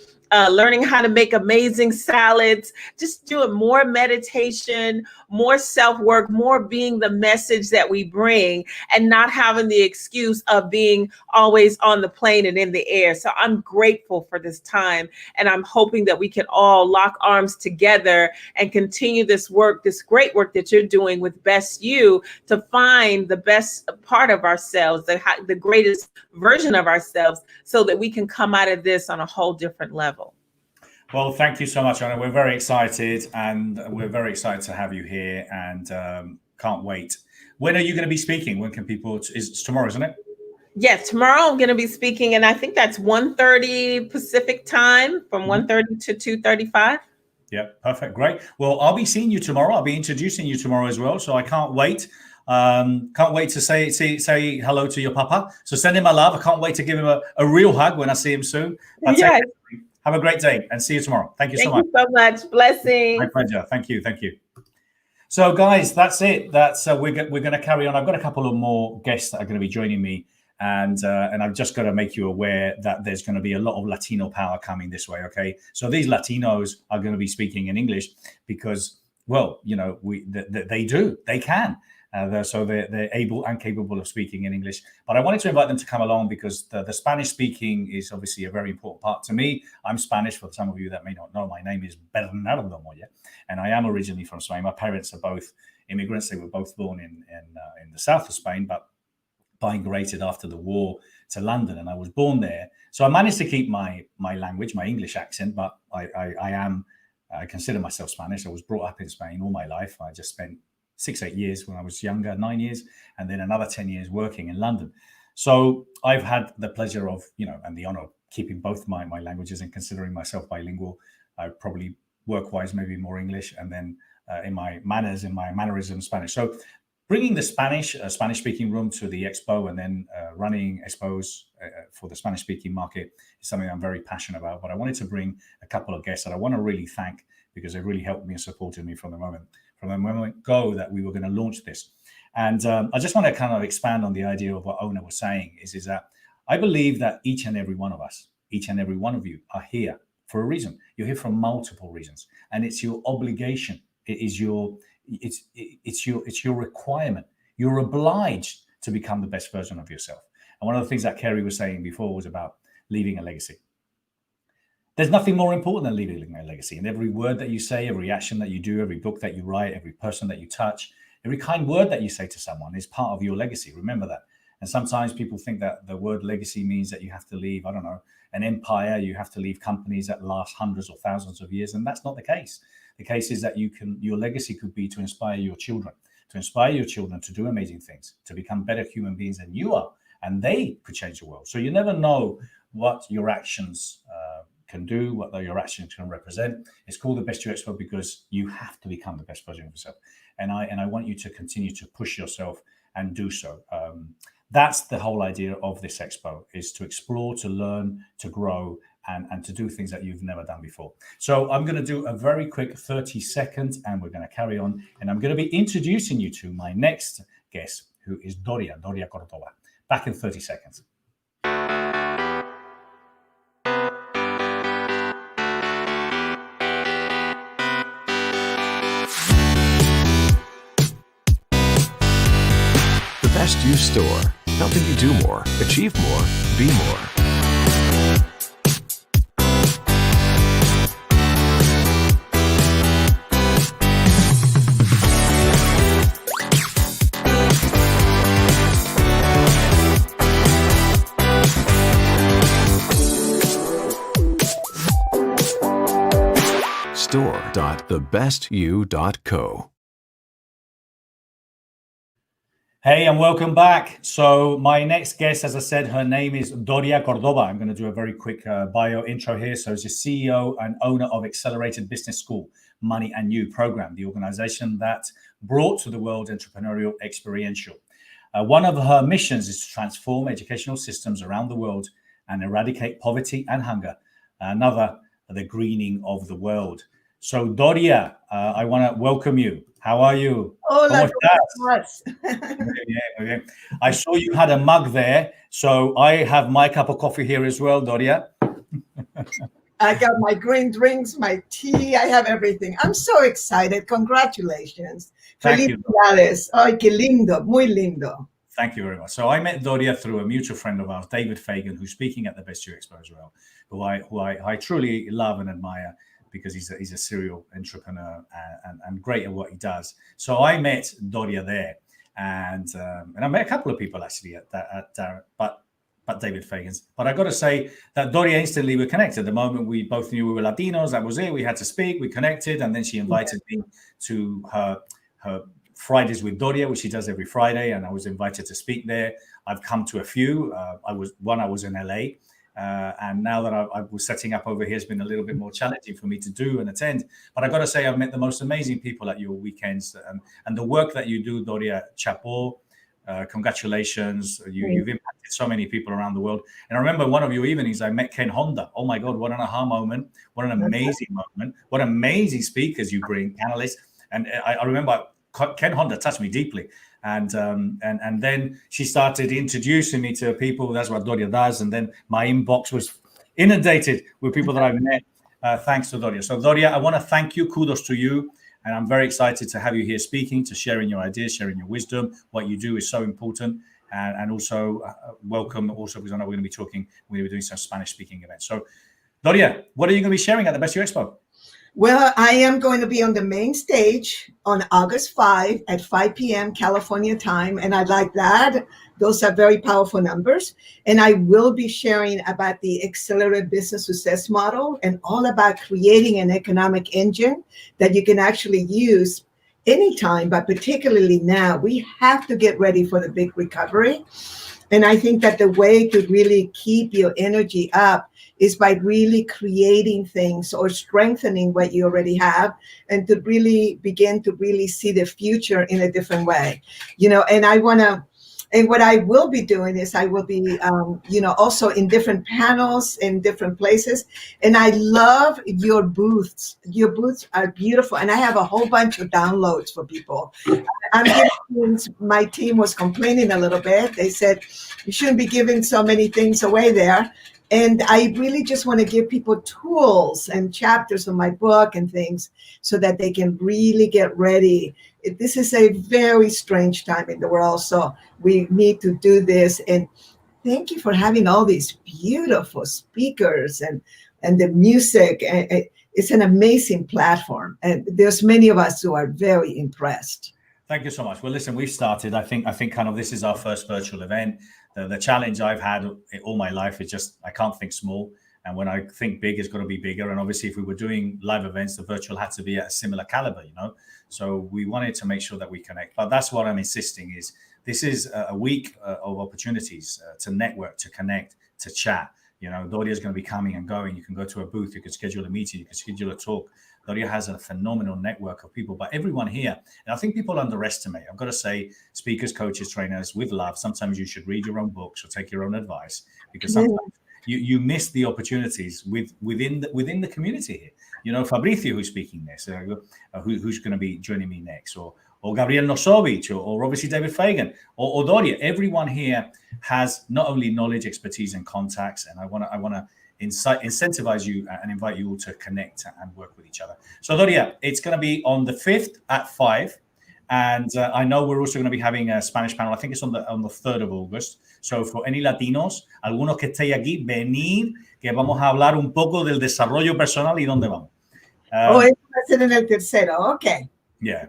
learning how to make amazing salads, just doing more meditation, more self-work, more being the message that we bring, and not having the excuse of being always on the plane and in the air. So I'm grateful for this time, and I'm hoping that we can all lock arms together and continue this work, this great work that you're doing with Best You, to find the best part of ourselves, the greatest version of ourselves, so that we can come out of this on a whole different level. Well, thank you so much, Anna. We're very excited, and we're very excited to have you here, and can't wait. When are you going to be speaking? When can people? It's tomorrow, isn't it? Yes, tomorrow I'm going to be speaking, and I think that's 1:30 Pacific time, from 1:30 to 2:35. Yeah, perfect, great. Well, I'll be seeing you tomorrow. I'll be introducing you tomorrow as well, so I can't wait. Can't wait to say hello to your papa. So send him my love. I can't wait to give him a real hug when I see him soon. Yes. Have a great day, and see you tomorrow. Thank you so much. Thank you so much. Blessings. My pleasure. Thank you. Thank you. So, guys, that's it. That's we're going to carry on. I've got a couple of more guests that are going to be joining me, and I've just got to make you aware that there's going to be a lot of Latino power coming this way. Okay, so these Latinos are going to be speaking in English because, well, you know, they can. So they're able and capable of speaking in English. But I wanted to invite them to come along because the Spanish speaking is obviously a very important part to me. I'm Spanish. For some of you that may not know, my name is Bernardo Moya, and I am originally from Spain. My parents are both immigrants. They were both born in the south of Spain, but migrated after the war to London, and I was born there. So I managed to keep my language, my English accent, but I consider myself Spanish. I was brought up in Spain all my life. I just spent 6-8 years when I was younger, 9 years, and then another 10 years working in London. So I've had the pleasure of, and the honor of keeping both my languages and considering myself bilingual. I probably work-wise maybe more English, and then in my mannerisms, Spanish. So bringing the Spanish-speaking room to the expo, and then running expos for the Spanish-speaking market is something I'm very passionate about. But I wanted to bring a couple of guests that I want to really thank, because they've really helped me and supported me from the moment go that we were going to launch this. And I just want to kind of expand on the idea of what Ona was saying is that I believe that each and every one of us, each and every one of you are here for a reason. You're here for multiple reasons, and it's your obligation. It's your requirement. You're obliged to become the best version of yourself. And one of the things that Kerry was saying before was about leaving a legacy. There's nothing more important than leaving a legacy. And every word that you say, every action that you do, every book that you write, every person that you touch, every kind word that you say to someone is part of your legacy. Remember that. And sometimes people think that the word legacy means that you have to leave, I don't know, an empire. You have to leave companies that last hundreds or thousands of years. And that's not the case. The case is that your legacy could be to inspire your children, to inspire your children to do amazing things, to become better human beings than you are, and they could change the world. So you never know what your actions can do, what your actions can represent. It's called the Best You Expo because you have to become the best version of yourself. And I want you to continue to push yourself and do so. That's the whole idea of this expo, is to explore, to learn, to grow, and to do things that you've never done before. So I'm going to do a very quick 30 seconds and we're going to carry on. And I'm going to be introducing you to my next guest, who is Doria Cordoba. Back in 30 seconds. Best You Store, helping you do more, achieve more, be more. Store.thebestyou.co. Hey, and welcome back. So my next guest, as I said, her name is Doria Cordoba. I'm going to do a very quick bio intro here. So she's CEO and owner of Accelerated Business School, Money and You program, the organization that brought to the world entrepreneurial experiential. One of her missions is to transform educational systems around the world and eradicate poverty and hunger. Another, the greening of the world. So Doria, I want to welcome you. How are you? Hola, Okay. I saw you had a mug there, so I have my cup of coffee here as well, Doria. I got my green drinks, my tea. I have everything. I'm so excited. Congratulations. Thank you. Felicidades. Ay, qué lindo, muy lindo. Thank you very much. So I met Doria through a mutual friend of ours, David Fagan, who's speaking at the Best You Expo as well, who I truly love and admire, because he's a serial entrepreneur and great at what he does. So I met Doria there, and I met a couple of people actually at Darren, but David Fagan's. But I got to say that Doria instantly were connected. The moment we both knew we were Latinos, that was it. We had to speak. We connected, and then she invited me to her Fridays with Doria, which she does every Friday, and I was invited to speak there. I've come to a few. I was in LA. And now that I was setting up over here, it's been a little bit more challenging for me to do and attend. But I got to say, I've met the most amazing people at your weekends, and the work that you do, Doria, chapeau. Congratulations. You've impacted so many people around the world. And I remember one of your evenings, I met Ken Honda. Oh my God, what an aha moment. What an amazing moment. What amazing speakers you bring, panelists. And I remember Ken Honda touched me deeply. And then she started introducing me to people. That's what Doria does. And then my inbox was inundated with people that I've met thanks to Doria. So Doria, I want to thank you. Kudos to you. And I'm very excited to have you here speaking, to sharing your ideas, sharing your wisdom. What you do is so important. And also welcome also, because I know we're going to be doing some Spanish speaking events. So Doria, what are you going to be sharing at the Best You Expo? Well, I am going to be on the main stage on August 5 at 5 p.m. California time. And I like that. Those are very powerful numbers. And I will be sharing about the accelerated business success model and all about creating an economic engine that you can actually use anytime, but particularly now. We have to get ready for the big recovery. And I think that the way to really keep your energy up is by really creating things or strengthening what you already have, and to really begin to really see the future in a different way. And what I will be doing is I will be, also in different panels in different places. And I love your booths. Your booths are beautiful. And I have a whole bunch of downloads for people. My team was complaining a little bit. They said, you shouldn't be giving so many things away there. And I really just want to give people tools and chapters of my book and things so that they can really get ready. This is a very strange time in the world, so we need to do this. And thank you for having all these beautiful speakers and the music. It's an amazing platform, and there's many of us who are very impressed. Thank you so much. Well, listen, we've started. I think kind of this is our first virtual event. The challenge I've had all my life is just I can't think small. And when I think big, it's got to be bigger. And obviously, if we were doing live events, the virtual had to be at a similar caliber, you know. So we wanted to make sure that we connect. But that's what I'm insisting is this is a week of opportunities to network, to connect, to chat. You know, Doria is going to be coming and going. You can go to a booth, you can schedule a meeting, you can schedule a talk. Doria has a phenomenal network of people, but everyone here, and I think people underestimate, I've got to say, speakers, coaches, trainers, with love, sometimes you should read your own books or take your own advice, because sometimes you miss the opportunities within the community here. You know, Fabrizio, who's speaking this, who's going to be joining me next, or Gabriel Nozovic, or obviously David Fagan, or Doria. Everyone here has not only knowledge, expertise, and contacts, and I want to incentivize you and invite you all to connect and work with each other. So Doria, it's going to be on the 5th at 5. And I know we're also going to be having a Spanish panel. I think it's on the 3rd of August. So for any Latinos, algunos que estéis aquí, venid, que vamos a hablar un poco del desarrollo personal y dónde vamos. Eso va a ser en el tercero. Okay. Yeah.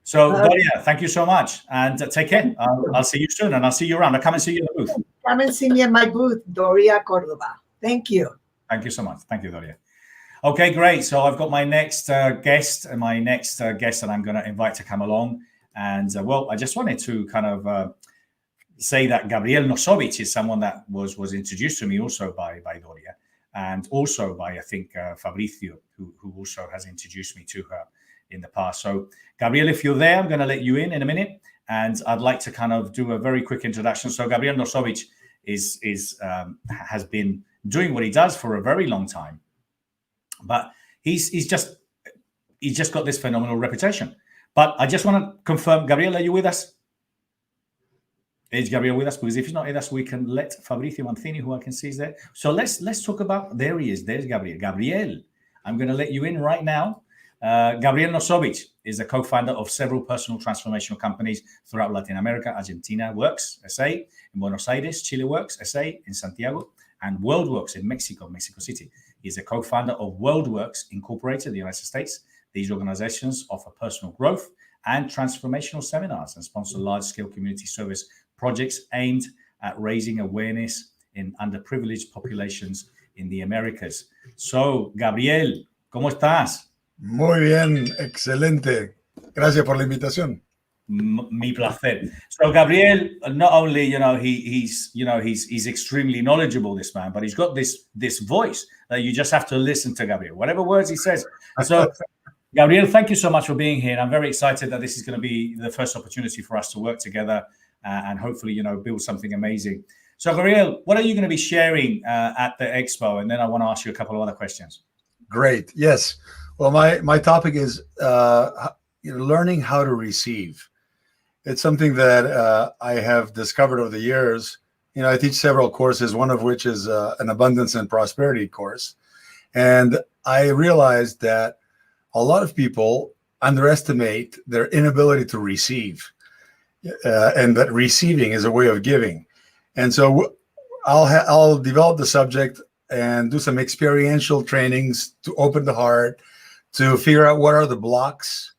So Doria, thank you so much, and take care. I'll see you soon, and I'll see you around. I'll come and see you in the booth. Come and see me in my booth, Doria Cordoba. Thank you. Thank you so much. Thank you, Doria. Okay, great. So I've got my next guest that I'm going to invite to come along. And well, I just wanted to kind of say that Gabriel Nozovic is someone that was introduced to me also by Doria, and also by, I think, Fabrizio, who also has introduced me to her in the past. So Gabriel, if you're there, I'm going to let you in a minute, and I'd like to kind of do a very quick introduction. So Gabriel Nozovic has been doing what he does for a very long time, but he's just got this phenomenal reputation. But I just want to confirm, Gabriel, are you with us? Is Gabriel with us? Because if he's not with us, we can let Fabrizio Mancini, who I can see is there. So let's talk about, there he is. There's Gabriel. Gabriel, I'm going to let you in right now. Gabriel Nozovic is the co-founder of several personal transformational companies throughout Latin America. Argentina Works, SA, in Buenos Aires, Chile Works, SA, in Santiago, and WorldWorks in Mexico City. He's a co-founder of WorldWorks Incorporated in the United States. These organizations offer personal growth and transformational seminars and sponsor large-scale community service projects aimed at raising awareness in underprivileged populations in the Americas. So, Gabriel, ¿cómo estás? Muy bien, excelente. Gracias por la invitación. Mi placer. So Gabriel, not only he's extremely knowledgeable, this man, but he's got this voice that you just have to listen to Gabriel, whatever words he says. So Gabriel, thank you so much for being here. I'm very excited that this is going to be the first opportunity for us to work together and hopefully build something amazing. So Gabriel, what are you going to be sharing at the expo? And then I want to ask you a couple of other questions. Great. Yes. Well, my topic is learning how to receive. It's something that I have discovered over the years. I teach several courses, one of which is an abundance and prosperity course. And I realized that a lot of people underestimate their inability to receive, and that receiving is a way of giving. And so I'll develop the subject and do some experiential trainings to open the heart, to figure out what are the blocks,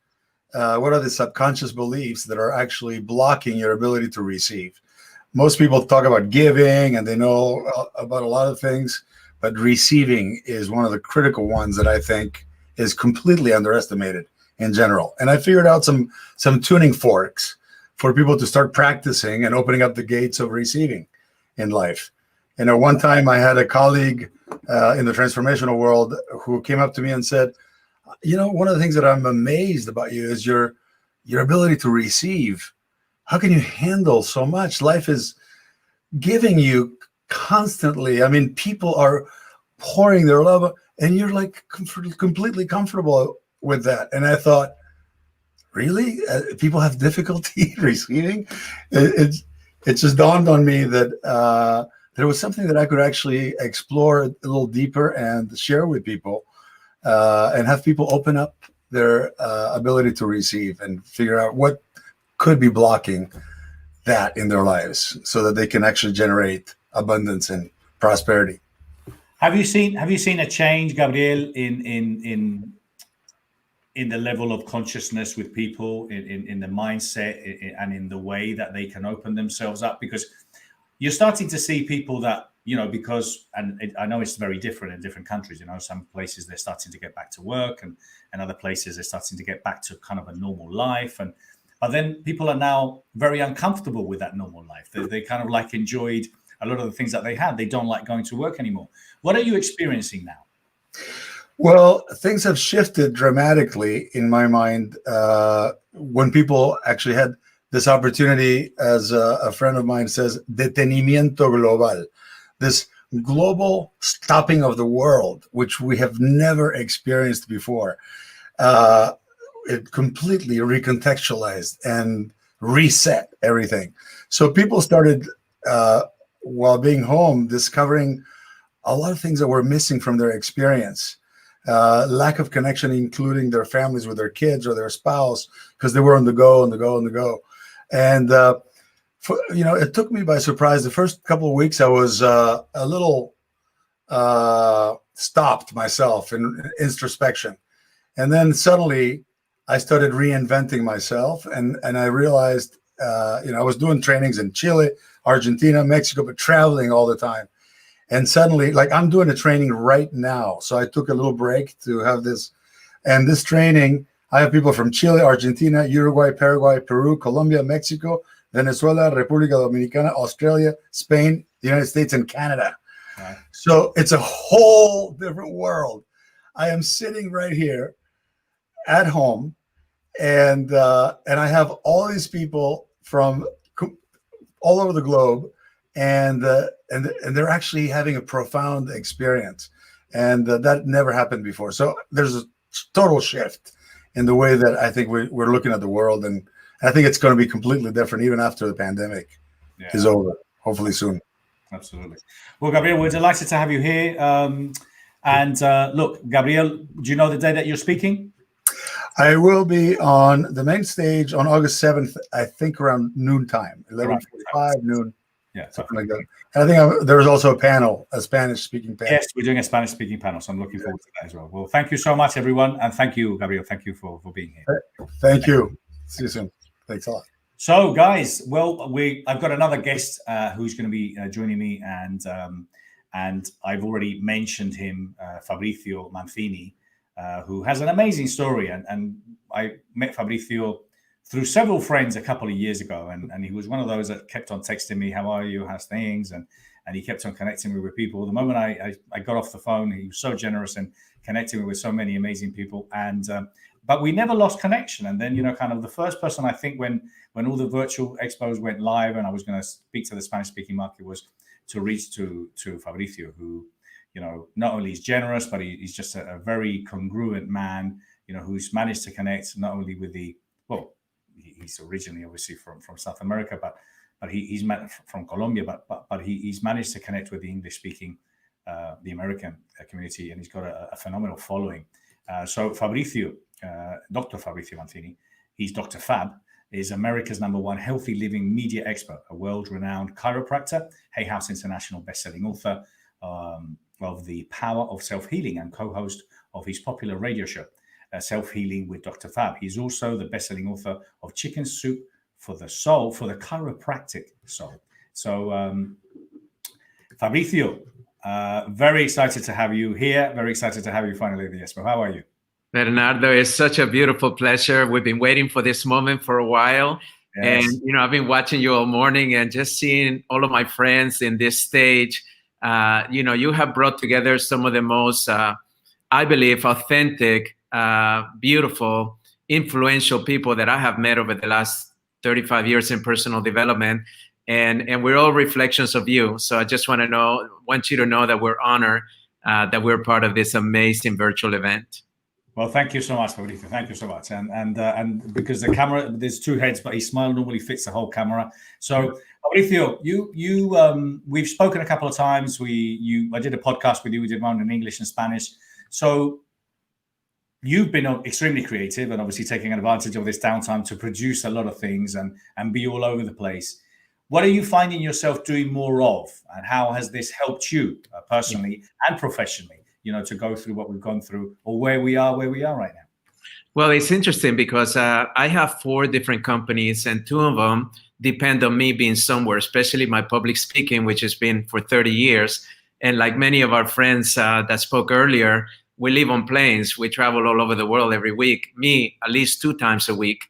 what are the subconscious beliefs that are actually blocking your ability to receive. Most people talk about giving and they know about a lot of things, but receiving is one of the critical ones that I think is completely underestimated in general. And I figured out some tuning forks for people to start practicing and opening up the gates of receiving in life. One time I had a colleague in the transformational world who came up to me and said, one of the things that I'm amazed about you is your ability to receive. How can you handle so much? Life is giving you constantly. I mean, people are pouring their love, and you're like completely comfortable with that. And I thought, really? People have difficulty receiving? It just dawned on me that there was something that I could actually explore a little deeper and share with people, and have people open up their ability to receive and figure out what could be blocking that in their lives so that they can actually generate abundance and prosperity. Have you seen a change, Gabriel, in the level of consciousness with people, in the mindset and in the way that they can open themselves up? Because you're starting to see people that because, I know it's very different in different countries. Some places they're starting to get back to work, and other places they're starting to get back to kind of a normal life. But then people are now very uncomfortable with that normal life. They kind of like enjoyed a lot of the things that they had. They don't like going to work anymore. What are you experiencing now? Well, things have shifted dramatically in my mind when people actually had this opportunity, as a friend of mine says, detenimiento global, this global stopping of the world, which we have never experienced before. It completely recontextualized and reset everything. So people started, while being home, discovering a lot of things that were missing from their experience. Lack of connection, including their families with their kids or their spouse, because they were on the go. And it took me by surprise. The first couple of weeks, I was a little stopped myself in introspection, and then suddenly I started reinventing myself, and I realized, I was doing trainings in Chile, Argentina, Mexico, but traveling all the time. And suddenly, like, I'm doing a training right now. So I took a little break to have this. And this training, I have people from Chile, Argentina, Uruguay, Paraguay, Peru, Colombia, Mexico, Venezuela, República Dominicana, Australia, Spain, the United States, and Canada. Right. So it's a whole different world. I am sitting right here at home, and I have all these people from all over the globe, and they're actually having a profound experience, and that never happened before. So there's a total shift in the way that I think we're looking at the world, and I think it's going to be completely different even after the pandemic is over, hopefully soon. Absolutely. Well, Gabriel, we're delighted to have you here. Look, Gabriel, do you know the day that you're speaking? I will be on the main stage on August 7th, I think around noontime, 11:45 noon. Yeah, something like that. And I think there's also a panel, a Spanish-speaking panel. Yes, we're doing a Spanish-speaking panel, so I'm looking forward to that as well. Well, thank you so much, everyone, and thank you, Gabriel. Thank you for being here. Thank you. See you soon. Thanks a lot. So, guys, well, I've got another guest who's going to be joining me, and I've already mentioned him, Fabrizio Manfini, who has an amazing story, and I met Fabrizio through several friends a couple of years ago, and he was one of those that kept on texting me, how are you, how's things, and he kept on connecting me with people. The moment I got off the phone, he was so generous and connecting me with so many amazing people, and but we never lost connection. And then, kind of the first person, I think, when all the virtual expos went live and I was going to speak to the Spanish-speaking market, was to reach to Fabrizio, who, not only is generous, but he's just a very congruent man, who's managed to connect not only with he's originally obviously from South America, but he's from Colombia, but he's managed to connect with the English-speaking, the American community, and he's got a phenomenal following. So Fabrizio, Dr. Fabrizio Manfini, he's Dr. Fab, is America's #1 healthy living media expert, a world-renowned chiropractor, Hay House International best-selling author of The Power of Self-Healing, and co-host of his popular radio show, Self-Healing with Dr. Fab. He's also the best-selling author of Chicken Soup for the Soul, for the chiropractic soul. So, Fabrizio, very excited to have you here. Very excited to have you finally at the Expo. How are you? Bernardo, it's such a beautiful pleasure. We've been waiting for this moment for a while. Yes. And, I've been watching you all morning and just seeing all of my friends in this stage. You have brought together some of the most, I believe, authentic, beautiful, influential people that I have met over the last 35 years in personal development. And we're all reflections of you. So I just want you to know that we're honored that we're part of this amazing virtual event. Well, thank you so much, Fabrizio. Thank you so much. And because the camera, there's two heads, but his smile normally fits the whole camera. So, Fabrizio, you we've spoken a couple of times. I did a podcast with you. We did one in English and Spanish. So you've been extremely creative and obviously taking advantage of this downtime to produce a lot of things and be all over the place. What are you finding yourself doing more of, and how has this helped you personally and professionally, to go through what we've gone through, or where we are right now? Well, it's interesting because I have 4 different companies, and 2 of them depend on me being somewhere, especially my public speaking, which has been for 30 years. And like many of our friends that spoke earlier, we live on planes. We travel all over the world every week, me at least 2 times a week.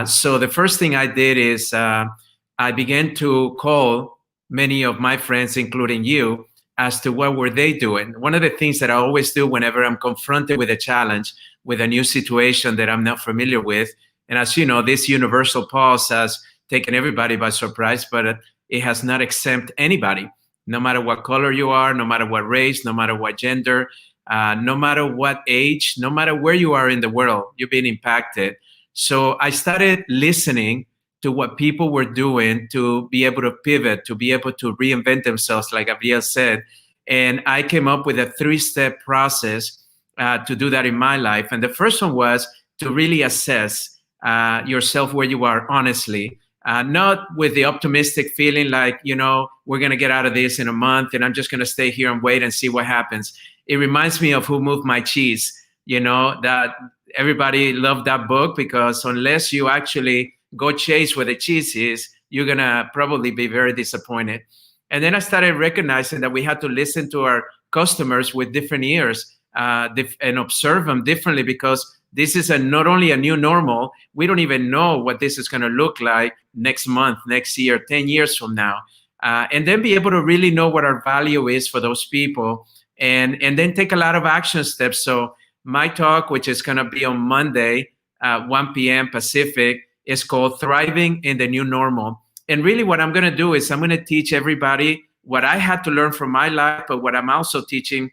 So the first thing I did is I began to call many of my friends, including you, as to what were they doing. One of the things that I always do whenever I'm confronted with a challenge, with a new situation that I'm not familiar with, and as you know, this universal pause has taken everybody by surprise, but it has not exempt anybody, no matter what color you are, no matter what race, no matter what gender, no matter what age, no matter where you are in the world, you've been impacted. So I started listening to what people were doing to be able to pivot, to be able to reinvent themselves, like Gabriel said. And I came up with a 3-step process to do that in my life. And the first one was to really assess yourself where you are, honestly, not with the optimistic feeling like, you know, we're going to get out of this in a month and I'm just going to stay here and wait and see what happens. It reminds me of Who Moved My Cheese, you know, that everybody loved that book, because unless you actually go chase where the cheese is, you're going to probably be very disappointed. And then I started recognizing that we had to listen to our customers with different ears and observe them differently, because this is not only a new normal, we don't even know what this is going to look like next month, next year, 10 years from now. And then be able to really know what our value is for those people, and then take a lot of action steps. So my talk, which is going to be on Monday, 1 p.m. Pacific, is called Thriving in the New Normal. And really what I'm going to do is I'm going to teach everybody what I had to learn from my life, but what I'm also teaching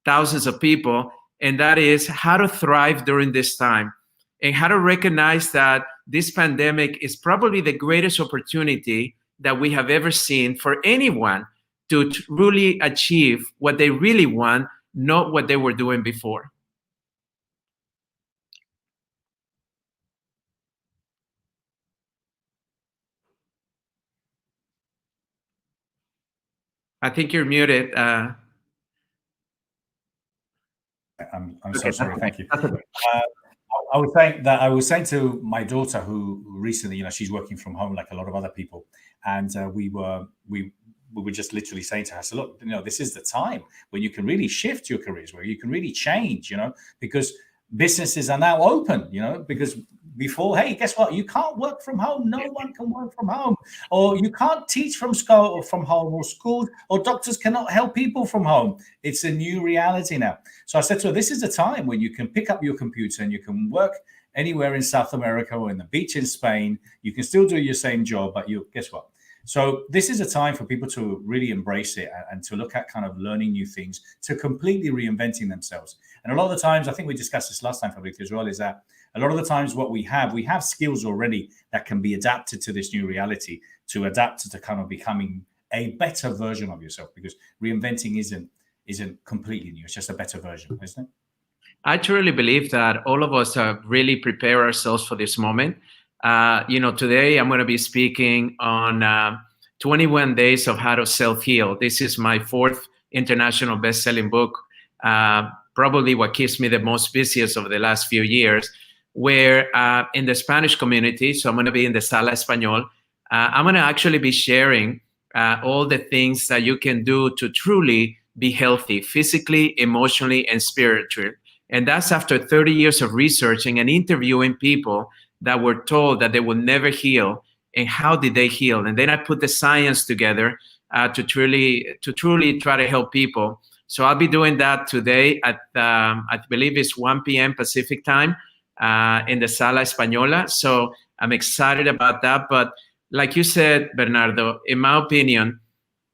thousands of people, and that is how to thrive during this time and how to recognize that this pandemic is probably the greatest opportunity that we have ever seen for anyone to truly achieve what they really want, not what they were doing before. I think you're muted. I'm so sorry. Thank you. I was saying to my daughter, who recently, you know, she's working from home like a lot of other people, and we were just literally saying to her, so look, you know, this is the time when you can really shift your careers, where you can really change, you know, because businesses are now open, you know, because before, hey, guess what? You can't work from home. No one can work from home, or you can't teach from school or from home, or schools or doctors cannot help people from home. It's a new reality now. So I said to her, this is a time when you can pick up your computer and you can work anywhere in South America or in the beach in Spain. You can still do your same job, but guess what? So this is a time for people to really embrace it and to look at kind of learning new things, to completely reinventing themselves. And a lot of the times, I think we discussed this last time, Fabrizio, as well, is that a lot of the times what we have skills already that can be adapted to this new reality, to adapt to kind of becoming a better version of yourself, because reinventing isn't completely new. It's just a better version, isn't it? I truly believe that all of us have really prepared ourselves for this moment. You know, today I'm going to be speaking on 21 Days of How to Self-Heal. This is my 4th international best-selling book, probably what keeps me the most busiest over the last few years, where in the Spanish community, so I'm going to be in the Sala Español, I'm going to actually be sharing all the things that you can do to truly be healthy, physically, emotionally, and spiritually. And that's after 30 years of researching and interviewing people that were told that they would never heal, and how did they heal? And then I put the science together to truly try to help people. So I'll be doing that today at, I believe it's 1 p.m. Pacific time in the Sala Española. So I'm excited about that. But like you said, Bernardo, in my opinion,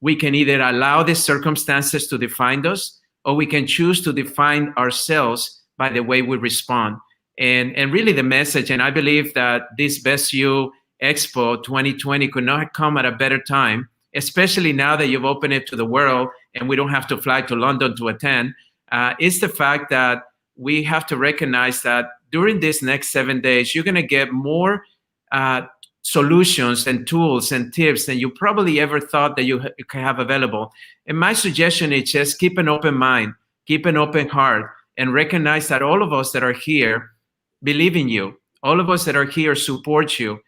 we can either allow the circumstances to define us, or we can choose to define ourselves by the way we respond. And really the message, and I believe that this Best You Expo 2020 could not have come at a better time, especially now that you've opened it to the world and we don't have to fly to London to attend, is the fact that we have to recognize that during these next 7 days, you're going to get more solutions and tools and tips than you probably ever thought that you can have available. And my suggestion is just keep an open mind, keep an open heart, and recognize that all of us that are here believe in you. All of us that are here support you.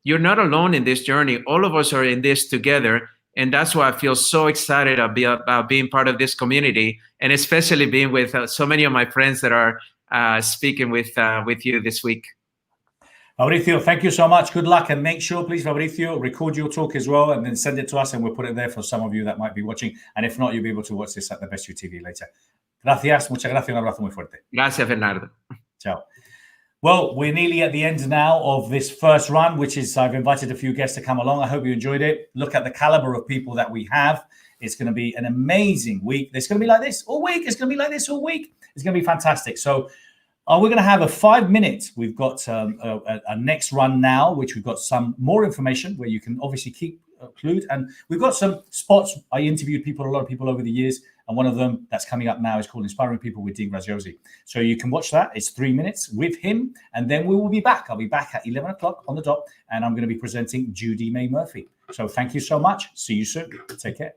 You're not alone in this journey. All of us are in this together. And that's why I feel so excited about being part of this community, and especially being with so many of my friends that are speaking with you this week. Fabricio, thank you so much. Good luck, and make sure, please, Fabricio, record your talk as well and then send it to us, and we'll put it there for some of you that might be watching. And if not, you'll be able to watch this at the Best You TV later. Gracias, muchas gracias, un abrazo muy fuerte. Gracias, Bernardo. Ciao. Well, we're nearly at the end now of this first run, which is I've invited a few guests to come along. I hope you enjoyed it. Look at the caliber of people that we have. It's going to be an amazing week. It's going to be like this all week. It's going to be like this all week. It's going to be fantastic. So we're going to have a 5 minutes. We've got a next run now, which we've got some more information where you can obviously keep clued. And we've got some spots. I interviewed a lot of people over the years. And one of them that's coming up now is called Inspiring People with Dean Graziosi. So you can watch that. It's 3 minutes with him. And then we will be back. I'll be back at 11 o'clock on the dot. And I'm going to be presenting Judy May Murphy. So thank you so much. See you soon. Take care.